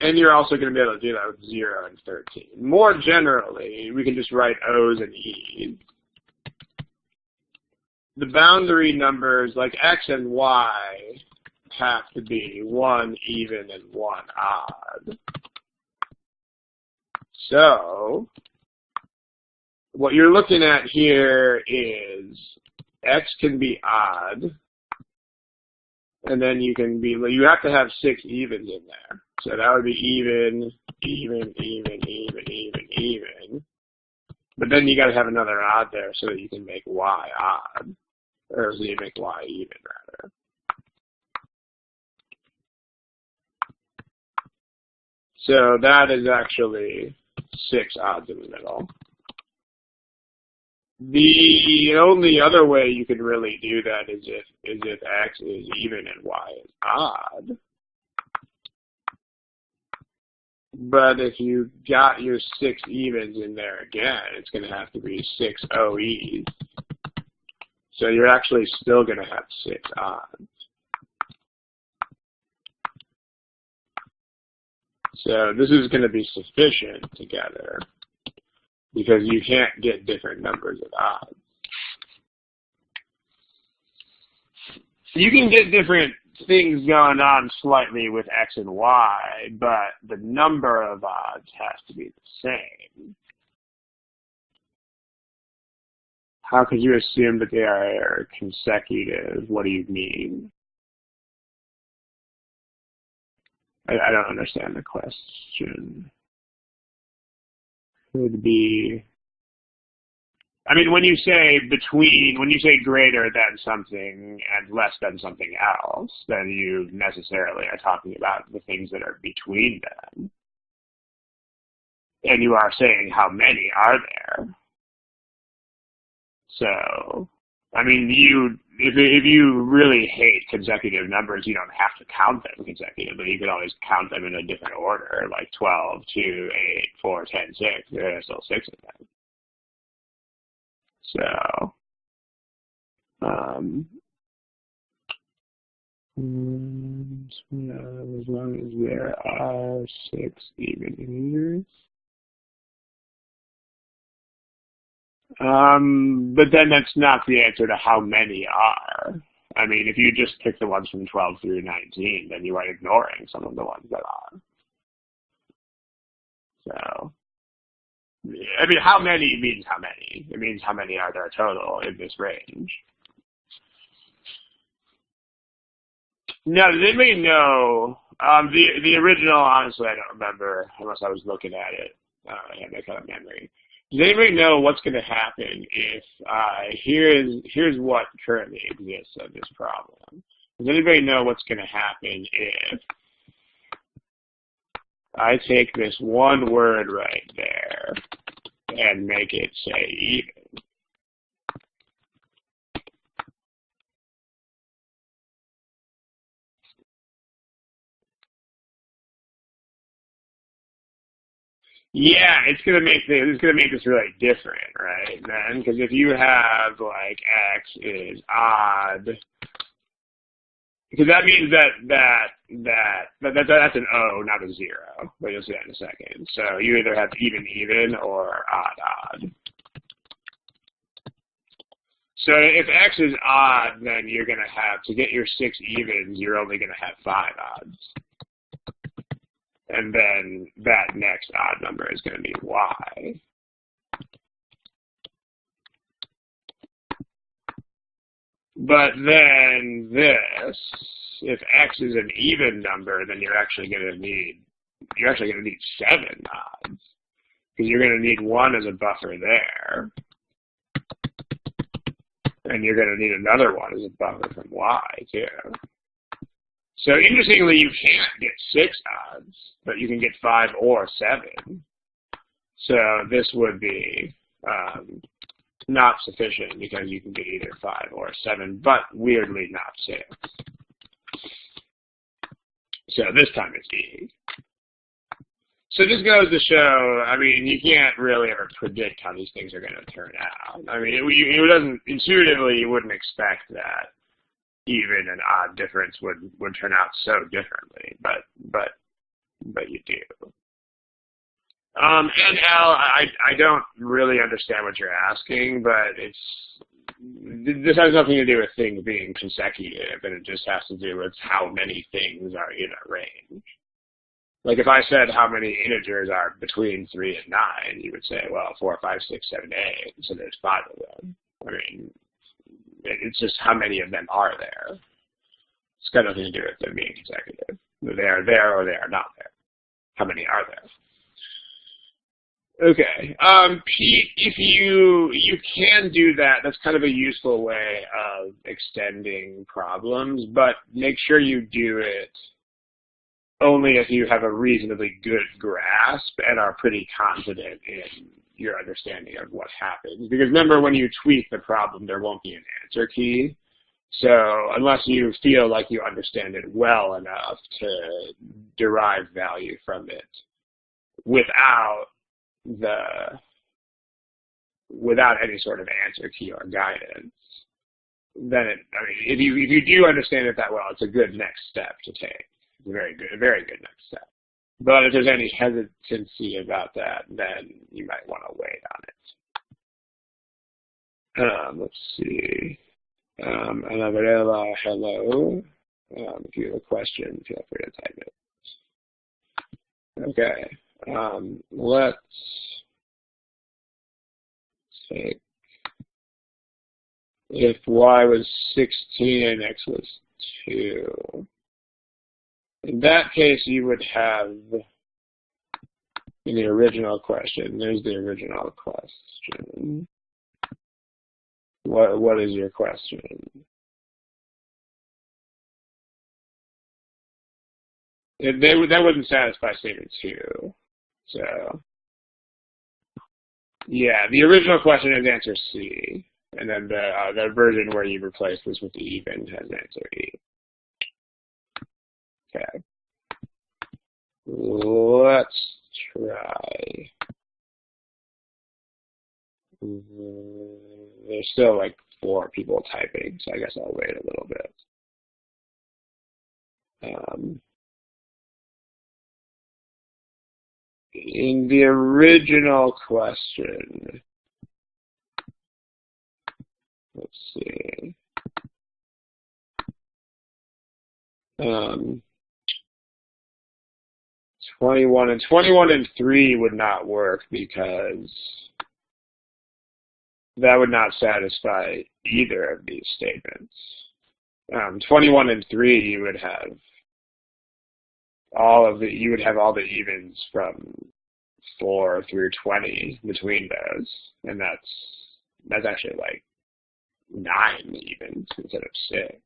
And you're also going to be able to do that with 0 and 13. More generally, we can just write O's and E's. The boundary numbers like X and Y have to be 1 even and 1 odd. So what you're looking at here is X can be odd, and then you have to have 6 evens in there. So that would be even. But then you got to have another odd there so that you can make Y odd, or so you make Y even rather. So that is actually 6 odds in the middle. The only other way you can really do that is if X is even and Y is odd. But if you got your 6 evens in there again, it's going to have to be 6 OEs. So you're actually still going to have 6 odds. So this is going to be sufficient together because you can't get different numbers of odds. You can get different things going on slightly with X and Y, but the number of odds has to be the same. How could you assume that they are consecutive? What do you mean? I don't understand the question. Could be, I mean, when you say greater than something and less than something else, then you necessarily are talking about the things that are between them. And you are saying how many are there. So, I mean, if you really hate consecutive numbers, you don't have to count them consecutively. You could always count them in a different order, like 12, 2, 8, 4, 10, 6. There are still 6 of them. So, as long as there are 6 even years. But then that's not the answer to how many are. I mean, if you just pick the ones from 12 through 19, then you are ignoring some of the ones that are. So, I mean, how many means how many. It means how many are there total in this range. Now, does anybody know, the original, honestly, I don't remember, unless I was looking at it. I have that kind of memory. Does anybody know what's going to happen if, here's what currently exists of this problem. Does anybody know what's going to happen if I take this one word right there and make it say even? Yeah, it's gonna make this really different, right? Then, because if you have like X is odd, because that means that's an O, not a 0. But you'll see that in a second. So you either have even or odd. So if X is odd, then you're gonna have to get your 6 evens. You're only gonna have 5 odds. And then that next odd number is going to be Y. But then this, if X is an even number, then you're actually going to need 7 odds. Because you're going to need 1 as a buffer there. And you're going to need another one as a buffer from Y too. So interestingly, you can't get 6 odds, but you can get 5 or 7. So this would be not sufficient because you can get either 5 or 7, but weirdly not 6. So this time it's E. So this goes to show, I mean, you can't really ever predict how these things are going to turn out. I mean, it doesn't, intuitively, you wouldn't expect that even and odd difference would turn out so differently, but you do. And Al, I don't really understand what you're asking, but this has nothing to do with things being consecutive, and it just has to do with how many things are in a range. Like if I said how many integers are between 3 and 9, you would say, well, 4, 5, 6, 7, 8, so there's 5 of them. I mean, it's just how many of them are there. It's got nothing to do with them being consecutive. They are there or they are not there. How many are there? Okay, Pete, if you can do that, that's kind of a useful way of extending problems, but make sure you do it only if you have a reasonably good grasp and are pretty confident in your understanding of what happens. Because remember, when you tweak the problem, there won't be an answer key. So unless you feel like you understand it well enough to derive value from it without any sort of answer key or guidance, then if you do understand it that well, it's a good next step to take. It's a very good next step. But if there's any hesitancy about that, then you might want to wait on it. Let's see. Anavarela, hello. If you have a question, feel free to type it. Okay. Let's take, if y was 16 and x was 2, in that case you would have, in the original question, there's the original question. What is your question? That wouldn't satisfy statement 2. So, yeah, the original question is answer C, and then the version where you replace this with the even has answer E. Okay. Let's try. There's still like 4 people typing, so I guess I'll wait a little bit. In the original question, let's see. 21 and 3 would not work because that would not satisfy either of these statements. 21 and 3, you would have all the evens from 4 through 20 between those, and that's actually like 9 evens instead of 6.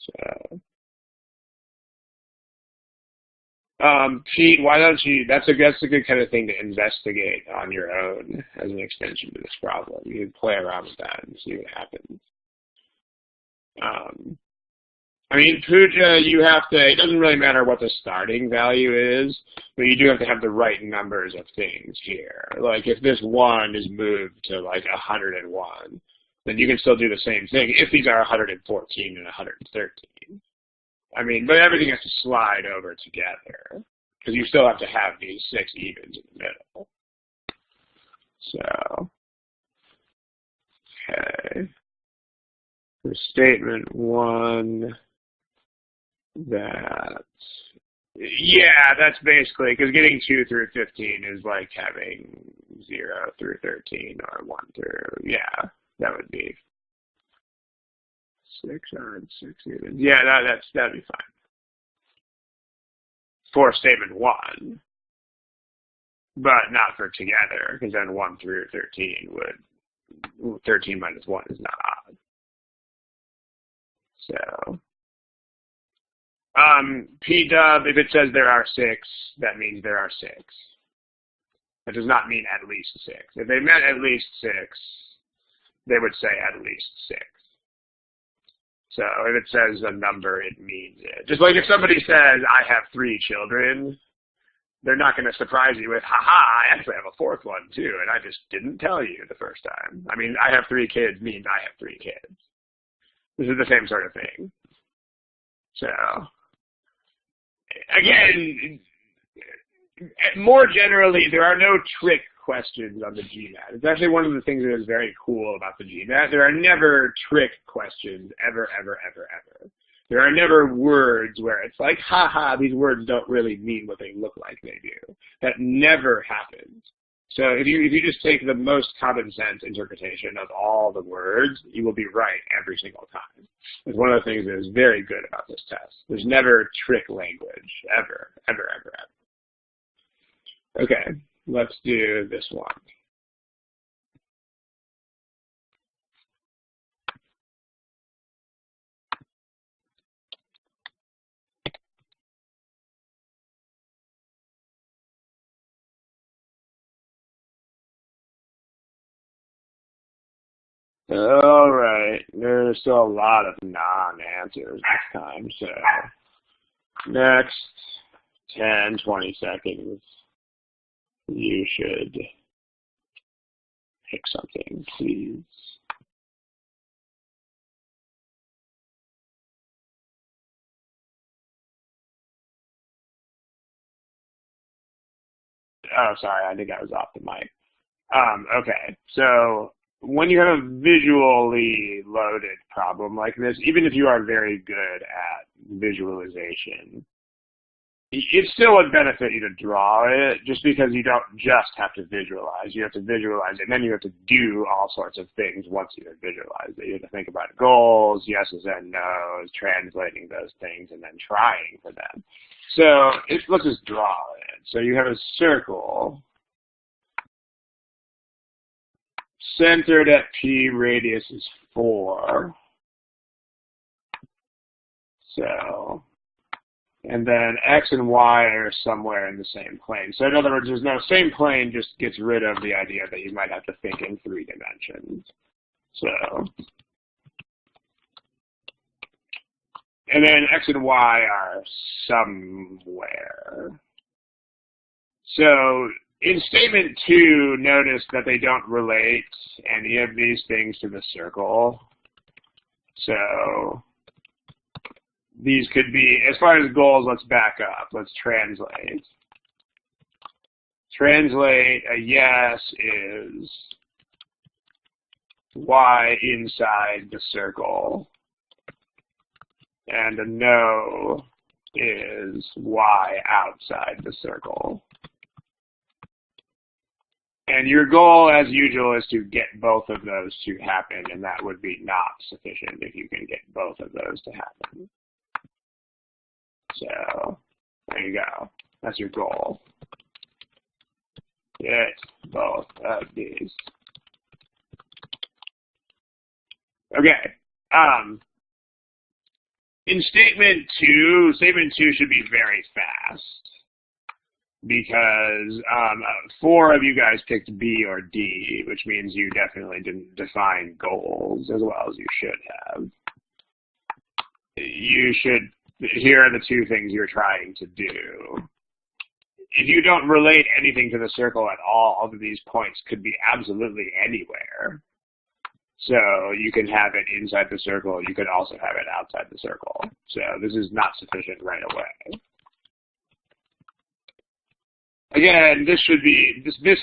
So, Pete, why don't you? That's a good kind of thing to investigate on your own as an extension to this problem. You can play around with that and see what happens. I mean, Pooja, you have to, it doesn't really matter what the starting value is, but you do have to have the right numbers of things here. Like if this 1 is moved to like 101, then you can still do the same thing if these are 114 and 113. I mean, but everything has to slide over together because you still have to have these 6 evens in the middle. So, okay. For statement 1, that's basically, because getting 2 through 15 is like having 0 through 13 or 1 through, that would be 6 and 6 evens. Yeah, that'd be fine. For statement 1, but not for together, because then 1 through 13 would, 13 minus 1 is not odd. So, P-dub, if it says there are 6, that means there are 6. That does not mean at least 6. If they meant at least 6, they would say at least 6. So if it says a number, it means it. Just like if somebody says, I have 3 children, they're not going to surprise you with, haha, I actually have a fourth one too, and I just didn't tell you the first time. I mean, I have 3 kids means I have 3 kids. This is the same sort of thing. So, again, more generally, there are no trick questions on the GMAT. It's actually one of the things that is very cool about the GMAT. There are never trick questions, ever, ever, ever, ever. There are never words where it's like, haha, these words don't really mean what they look like they do. That never happens. So if you just take the most common sense interpretation of all the words, you will be right every single time. It's one of the things that is very good about this test. There's never trick language, ever, ever, ever, ever. Okay, let's do this one. All right, there's still a lot of non-answers this time, so next 10, 20 seconds, you should pick something, please. Oh, sorry, I think I was off the mic. Okay, so when you have a visually loaded problem like this, even if you are very good at visualization, it still would benefit you to draw it, just because you don't just have to visualize. You have to visualize it, and then you have to do all sorts of things once you have visualized it. You have to think about goals, yeses and nos, translating those things, and then trying for them. So let's just draw it. So you have a circle centered at P, radius is 4. So, and then X and Y are somewhere in the same plane. So in other words, there's no same plane, just gets rid of the idea that you might have to think in 3 dimensions. So, and then X and Y are somewhere. So in statement 2, notice that they don't relate any of these things to the circle. So these could be, as far as goals, let's back up. Let's translate. Translate a yes is Y inside the circle, and a no is Y outside the circle. And your goal, as usual, is to get both of those to happen, and that would be not sufficient if you can get both of those to happen. So there you go. That's your goal. Get both of these. Okay. In statement 2 should be very fast, because 4 of you guys picked B or D, which means you definitely didn't define goals as well as you should have. Here are the 2 things you're trying to do. If you don't relate anything to the circle at all of these points could be absolutely anywhere. So you can have it inside the circle, you could also have it outside the circle. So this is not sufficient right away. Again, this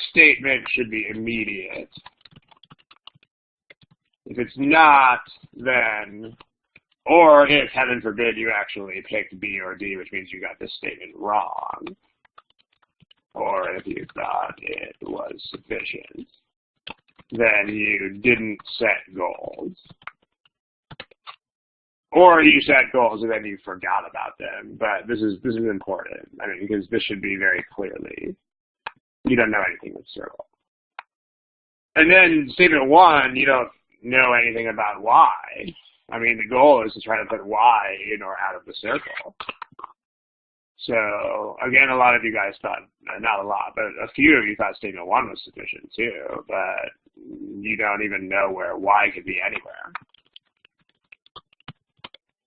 statement should be immediate. If it's not, then, or if, heaven forbid, you actually picked B or D, which means you got this statement wrong, or if you thought it was sufficient, then you didn't set goals. Or you set goals and then you forgot about them. But this is important. I mean, because this should be very clearly, you don't know anything with circle. And then statement 1, you don't know anything about Y. I mean, the goal is to try to put Y in or out of the circle. So again, a lot of you guys thought, not a lot, but a few of you thought statement 1 was sufficient too, but you don't even know where Y could be anywhere.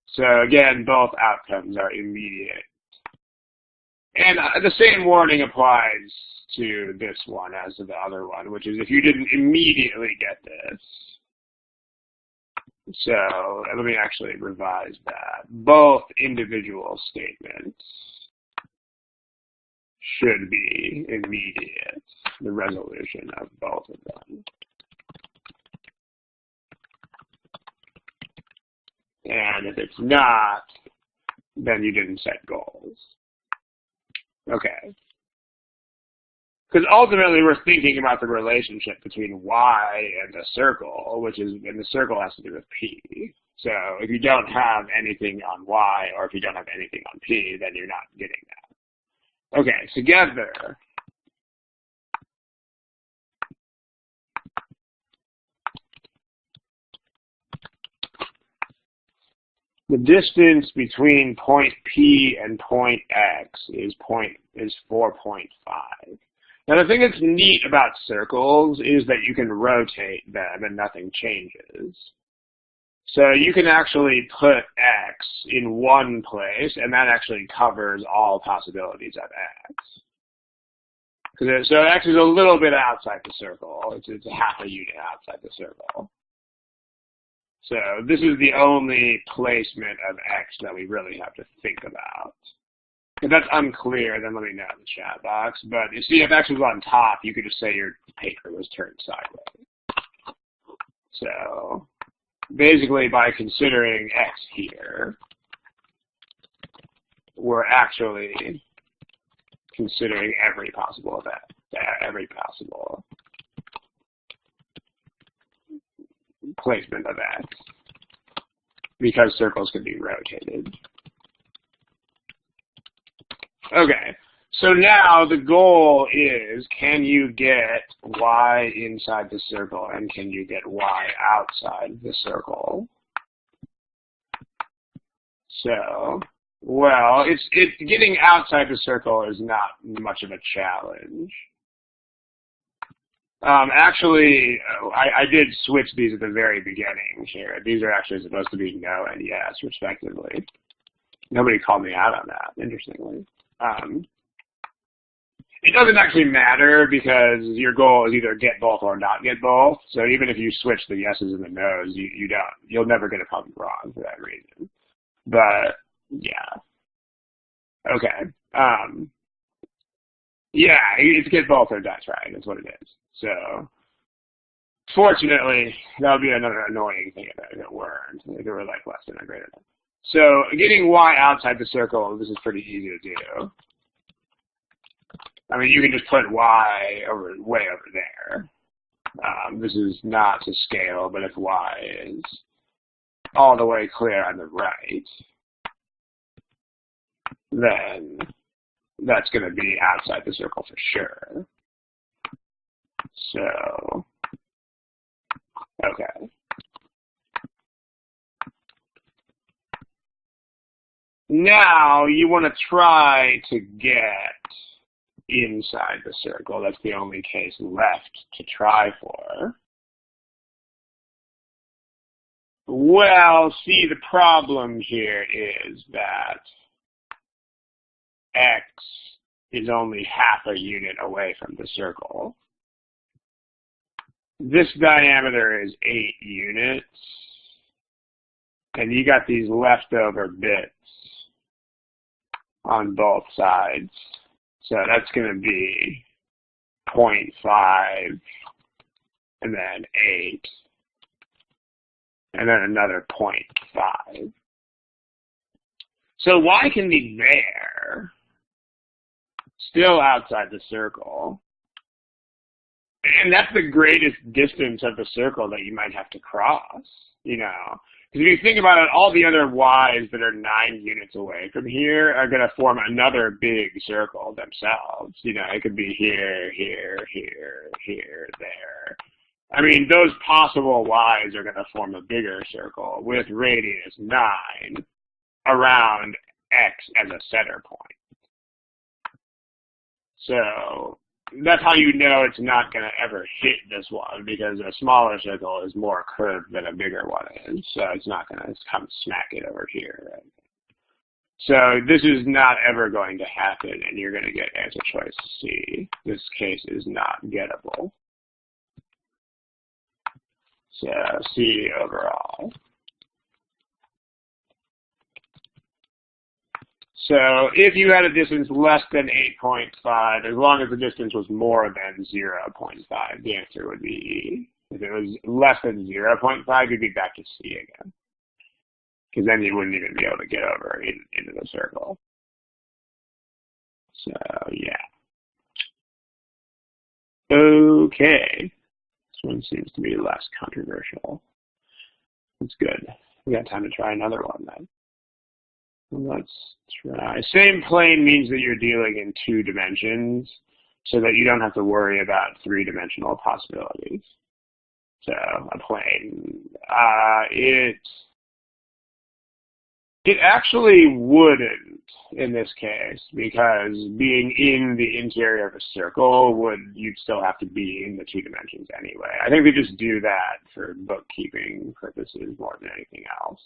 So again, both outcomes are immediate. And the same warning applies to this one as to the other one, which is if you didn't immediately get this. So let me actually revise that. Both individual statements should be immediate, the resolution of both of them. And if it's not, then you didn't set goals. Okay. Because ultimately we're thinking about the relationship between y and the circle, and the circle has to do with p. So if you don't have anything on y, or if you don't have anything on p, then you're not getting that. Okay, together, the distance between point P and point X is 4.5. Now the thing that's neat about circles is that you can rotate them and nothing changes. So you can actually put X in one place and that actually covers all possibilities of X. So X is a little bit outside the circle. It's half a unit outside the circle. So this is the only placement of X that we really have to think about. If that's unclear, then let me know in the chat box. But you see, if X was on top, you could just say your paper was turned sideways. So basically, by considering X here, we're actually considering every possible event, every possible placement of X, because circles can be rotated. Okay, so now the goal is, can you get y inside the circle and can you get y outside the circle? So, well, it's getting outside the circle is not much of a challenge. Actually, I did switch these at the very beginning here. These are actually supposed to be no and yes, respectively. Nobody called me out on that, interestingly. It doesn't actually matter because your goal is either get both or not get both. So even if you switch the yeses and the nos, you'll never get a problem wrong for that reason. But yeah, okay. Yeah, it's get both or that's right. That's what it is. So fortunately, that would be another annoying thing if it weren't. If it were like less than or greater than. So getting y outside the circle, this is pretty easy to do. I mean, you can just put y way over there. This is not to scale, but if y is all the way clear on the right, then that's going to be outside the circle for sure. So, okay. Now you want to try to get inside the circle. That's the only case left to try for. Well, see, the problem here is that X is only half a unit away from the circle. This diameter is 8 units, and you got these leftover bits on both sides. So that's going to be 0.5, and then 8, and then another 0.5. So y can be there, still outside the circle. And that's the greatest distance of the circle that you might have to cross, you know. Because if you think about it, all the other y's that are 9 units away from here are going to form another big circle themselves. You know, it could be here, here, here, here, there. I mean, those possible y's are going to form a bigger circle with radius 9 around X as a center point. So that's how you know it's not going to ever hit this one, because a smaller circle is more curved than a bigger one is. So it's not going to come smack it over here. Right? So this is not ever going to happen, and you're going to get answer choice C. This case is not gettable. So C overall. So if you had a distance less than 8.5, as long as the distance was more than 0.5, the answer would be E. If it was less than 0.5, you'd be back to C again, because then you wouldn't even be able to get over into the circle. So yeah. Okay. This one seems to be less controversial. That's good. We got time to try another one then. Let's try. Same plane means that you're dealing in 2 dimensions so that you don't have to worry about 3-dimensional possibilities. So a plane, it actually wouldn't in this case, because being in the interior of a circle you'd still have to be in the 2 dimensions anyway. I think they just do that for bookkeeping purposes more than anything else.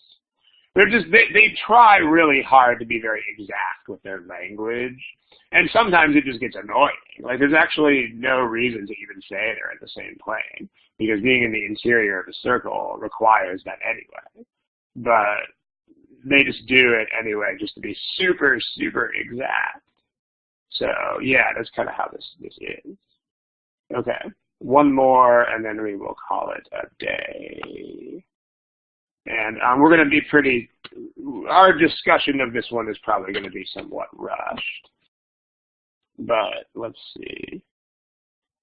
They try really hard to be very exact with their language, and sometimes it just gets annoying. Like, there's actually no reason to even say they're in the same plane, because being in the interior of a circle requires that anyway. But they just do it anyway, just to be super, super exact. So yeah, that's kind of how this is. Okay, one more, and then we will call it a day. And we're going to be our discussion of this one is probably going to be somewhat rushed. But let's see.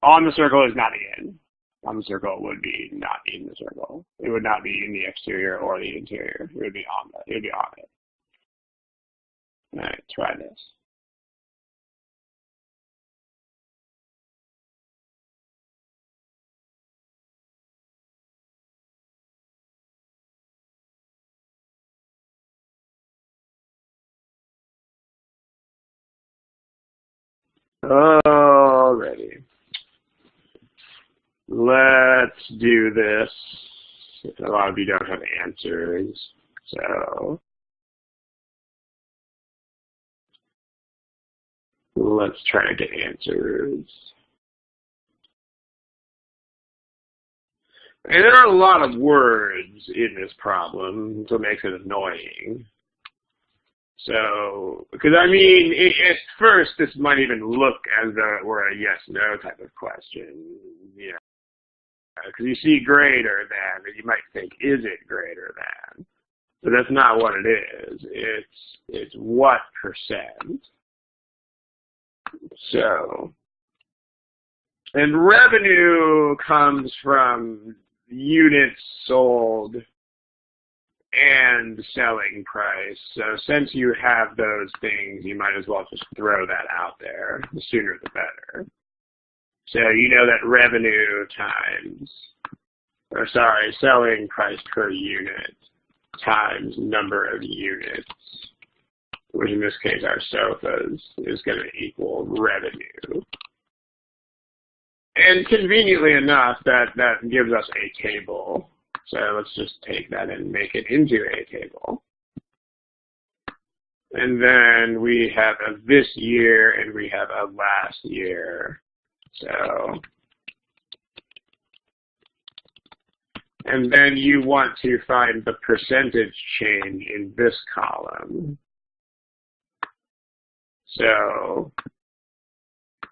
On the circle is not in. On the circle would be not in the circle. It would not be in the exterior or the interior. It would be on it. It would be on it. All right, try this. Alrighty. Let's do this. A lot of you don't have answers, so let's try to get answers. And there are a lot of words in this problem, so it makes it annoying. So, because I mean, at first this might even look as though it were a yes/no type of question, you know, because you see greater than, and you might think, is it greater than? But that's not what it is. It's what percent. So, and revenue comes from units sold and selling price. So since you have those things, you might as well just throw that out there. The sooner the better. So you know that revenue times, or sorry, selling price per unit times number of units, which in this case are sofas, is going to equal revenue. And conveniently enough, that gives us a table. So let's just take that and make it into a table. And then we have a this year and we have a last year. So, and then you want to find the percentage change in this column. So,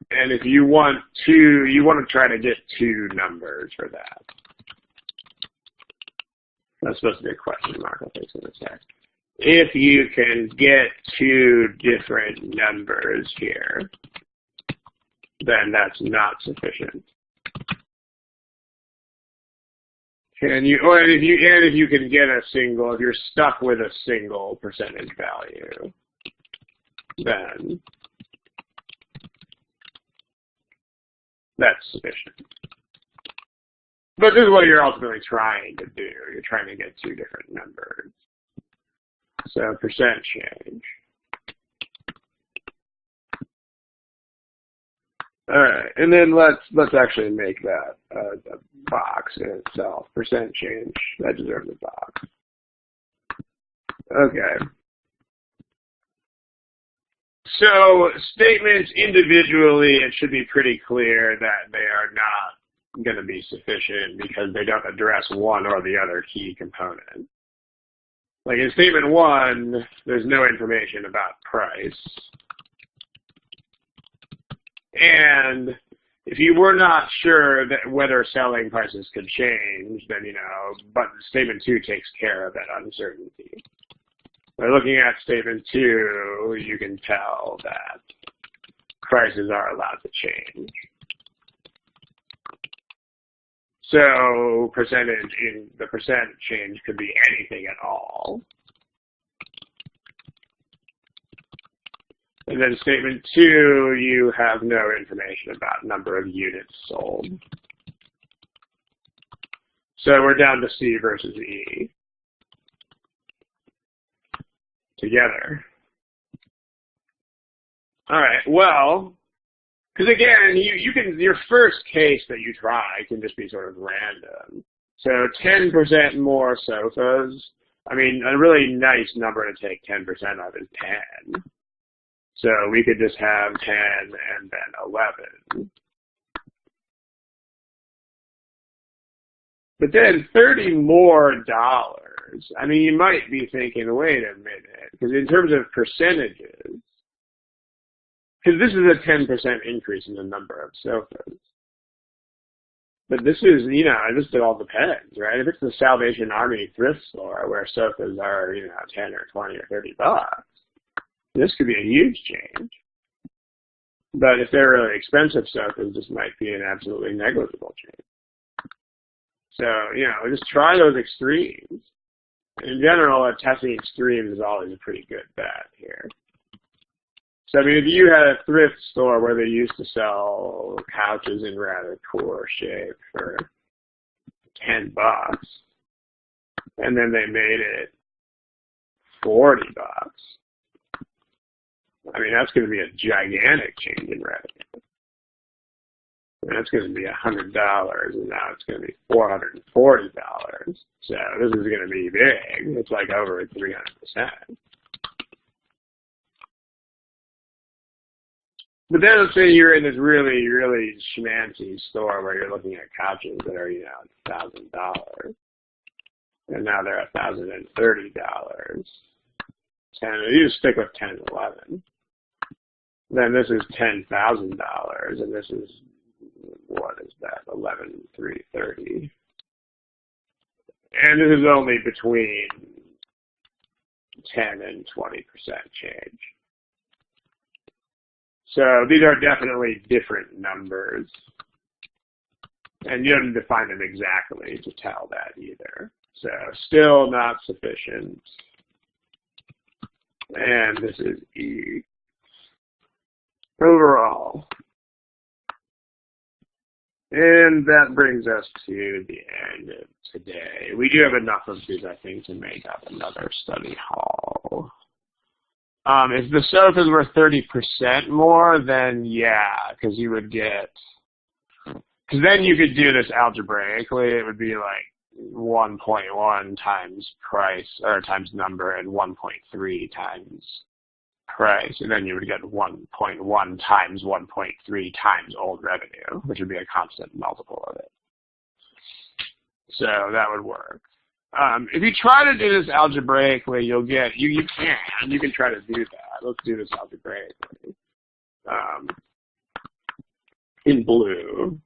and if you want to try to get 2 numbers for that. That's supposed to be a question mark, I'll fix it in a sec. If you can get 2 different numbers here, then that's not sufficient. And if you can get a single, if you're stuck with a single percentage value, then that's sufficient. But this is what you're ultimately trying to do. You're trying to get 2 different numbers. So percent change. All right, and then let's actually make that a box in itself. Percent change, that deserves a box. Okay. So statements individually, it should be pretty clear that they are not going to be sufficient because they don't address one or the other key component. Like in statement 1, there's no information about price. And if you were not sure that whether selling prices could change, then, but statement 2 takes care of that uncertainty. By looking at statement 2, you can tell that prices are allowed to change. So the percent change could be anything at all. And then statement 2, you have no information about number of units sold. So we're down to C versus E together. All right, well, because again, your first case that you try can just be sort of random. So 10% more sofas. I mean, a really nice number to take 10% of is 10. So we could just have 10 and then 11. But then $30 more. I mean, you might be thinking, wait a minute, because in terms of percentages, because this is a 10% increase in the number of sofas. But this is, this all depends, right? If it's the Salvation Army thrift store where sofas are, 10 or 20 or $30, this could be a huge change. But if they're really expensive sofas, this might be an absolutely negligible change. So, just try those extremes. In general, testing extremes is always a pretty good bet here. So, I mean, if you had a thrift store where they used to sell couches in rather poor shape for $10, and then they made it $40, I mean, that's going to be a gigantic change in revenue. And that's going to be $100, and now it's going to be $440. So this is going to be big. It's like over 300%. But then let's say you're in this really, really schmancy store where you're looking at couches that are, $1,000. And now they're $1,030. You just stick with 10 and 11. Then this is $10,000, and this is, what is that, 11,330. And this is only between 10 and 20% change. So these are definitely different numbers. And you don't define them exactly to tell that either. So still not sufficient. And this is E. Overall. And that brings us to the end of today. We do have enough of these, I think, to make up another study hall. If the sofas were 30% more, then yeah, because you would get, because then you could do this algebraically. It would be like 1.1 times price, or times number, and 1.3 times price, and then you would get 1.1 times 1.3 times old revenue, which would be a constant multiple of it. So that would work. If you try to do this algebraically, you'll get, you can try to do that. Let's do this algebraically. In blue.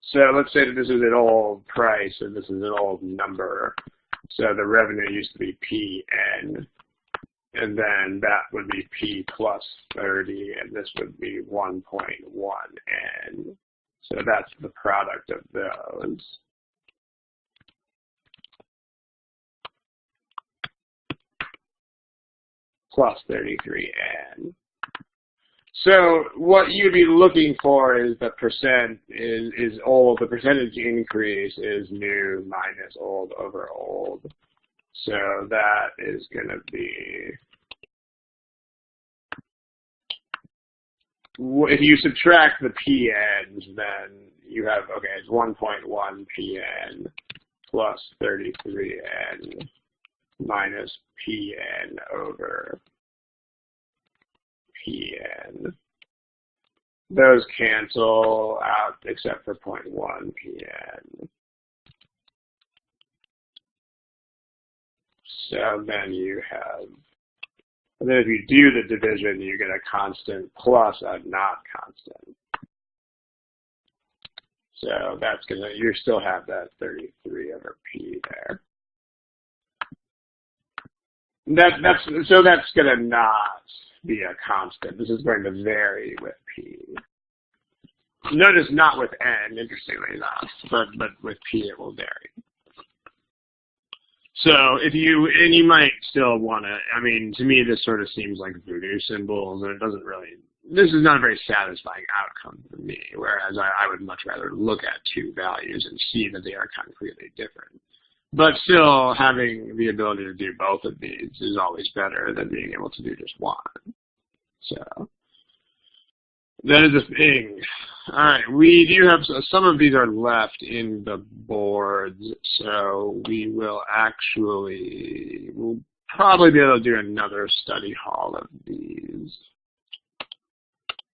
So let's say that this is an old price and this is an old number. So the revenue used to be PN. And then that would be P plus 30, and this would be 1.1N. So that's the product of those. Plus 33N. So what you'd be looking for is the percent is old. The percentage increase is new minus old over old. So that is going to be, if you subtract the PNs, then you have, okay, it's 1.1 PN plus 33N minus PN over Pn. Those cancel out except for 0.1 Pn. So then you have, and then if you do the division, you get a constant plus a not constant. So that's gonna, you still have that 33 over P there. So that's gonna not be a constant. This is going to vary with P. Notice not with N, interestingly enough, but with P it will vary. So if you, and you might still want to, I mean, to me this sort of seems like voodoo symbols, and it doesn't really, this is not a very satisfying outcome for me, whereas I would much rather look at two values and see that they are concretely different. But still, having the ability to do both of these is always better than being able to do just one. So that is a thing. All right, we do have, some of these are left in the boards, so we will actually, we'll probably be able to do another study hall of these.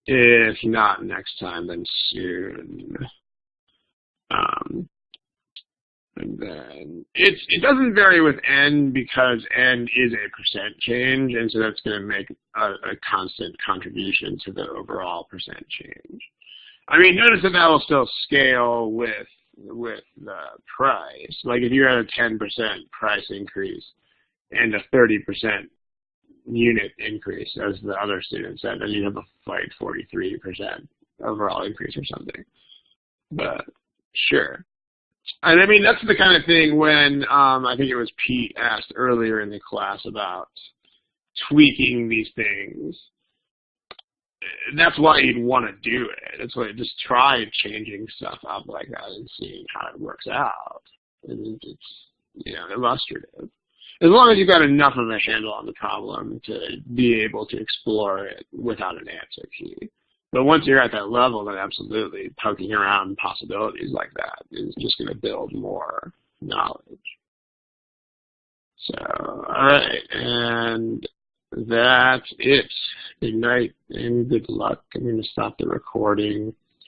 If not next time, then soon. And then it doesn't vary with N because N is a percent change, and so that's going to make a constant contribution to the overall percent change. I mean, notice that will still scale with the price. Like if you had a 10% price increase and a 30% unit increase, as the other student said, then you have a like 43% overall increase or something. But sure. And I mean, that's the kind of thing when I think it was Pete asked earlier in the class about tweaking these things. That's why you'd want to do it. It's why just try changing stuff up like that and seeing how it works out. And it's, you know, illustrative. As long as you've got enough of a handle on the problem to be able to explore it without an answer key. But once you're at that level, then absolutely poking around possibilities like that is just going to build more knowledge. So, all right, and that's it. Good night and good luck. I'm going to stop the recording.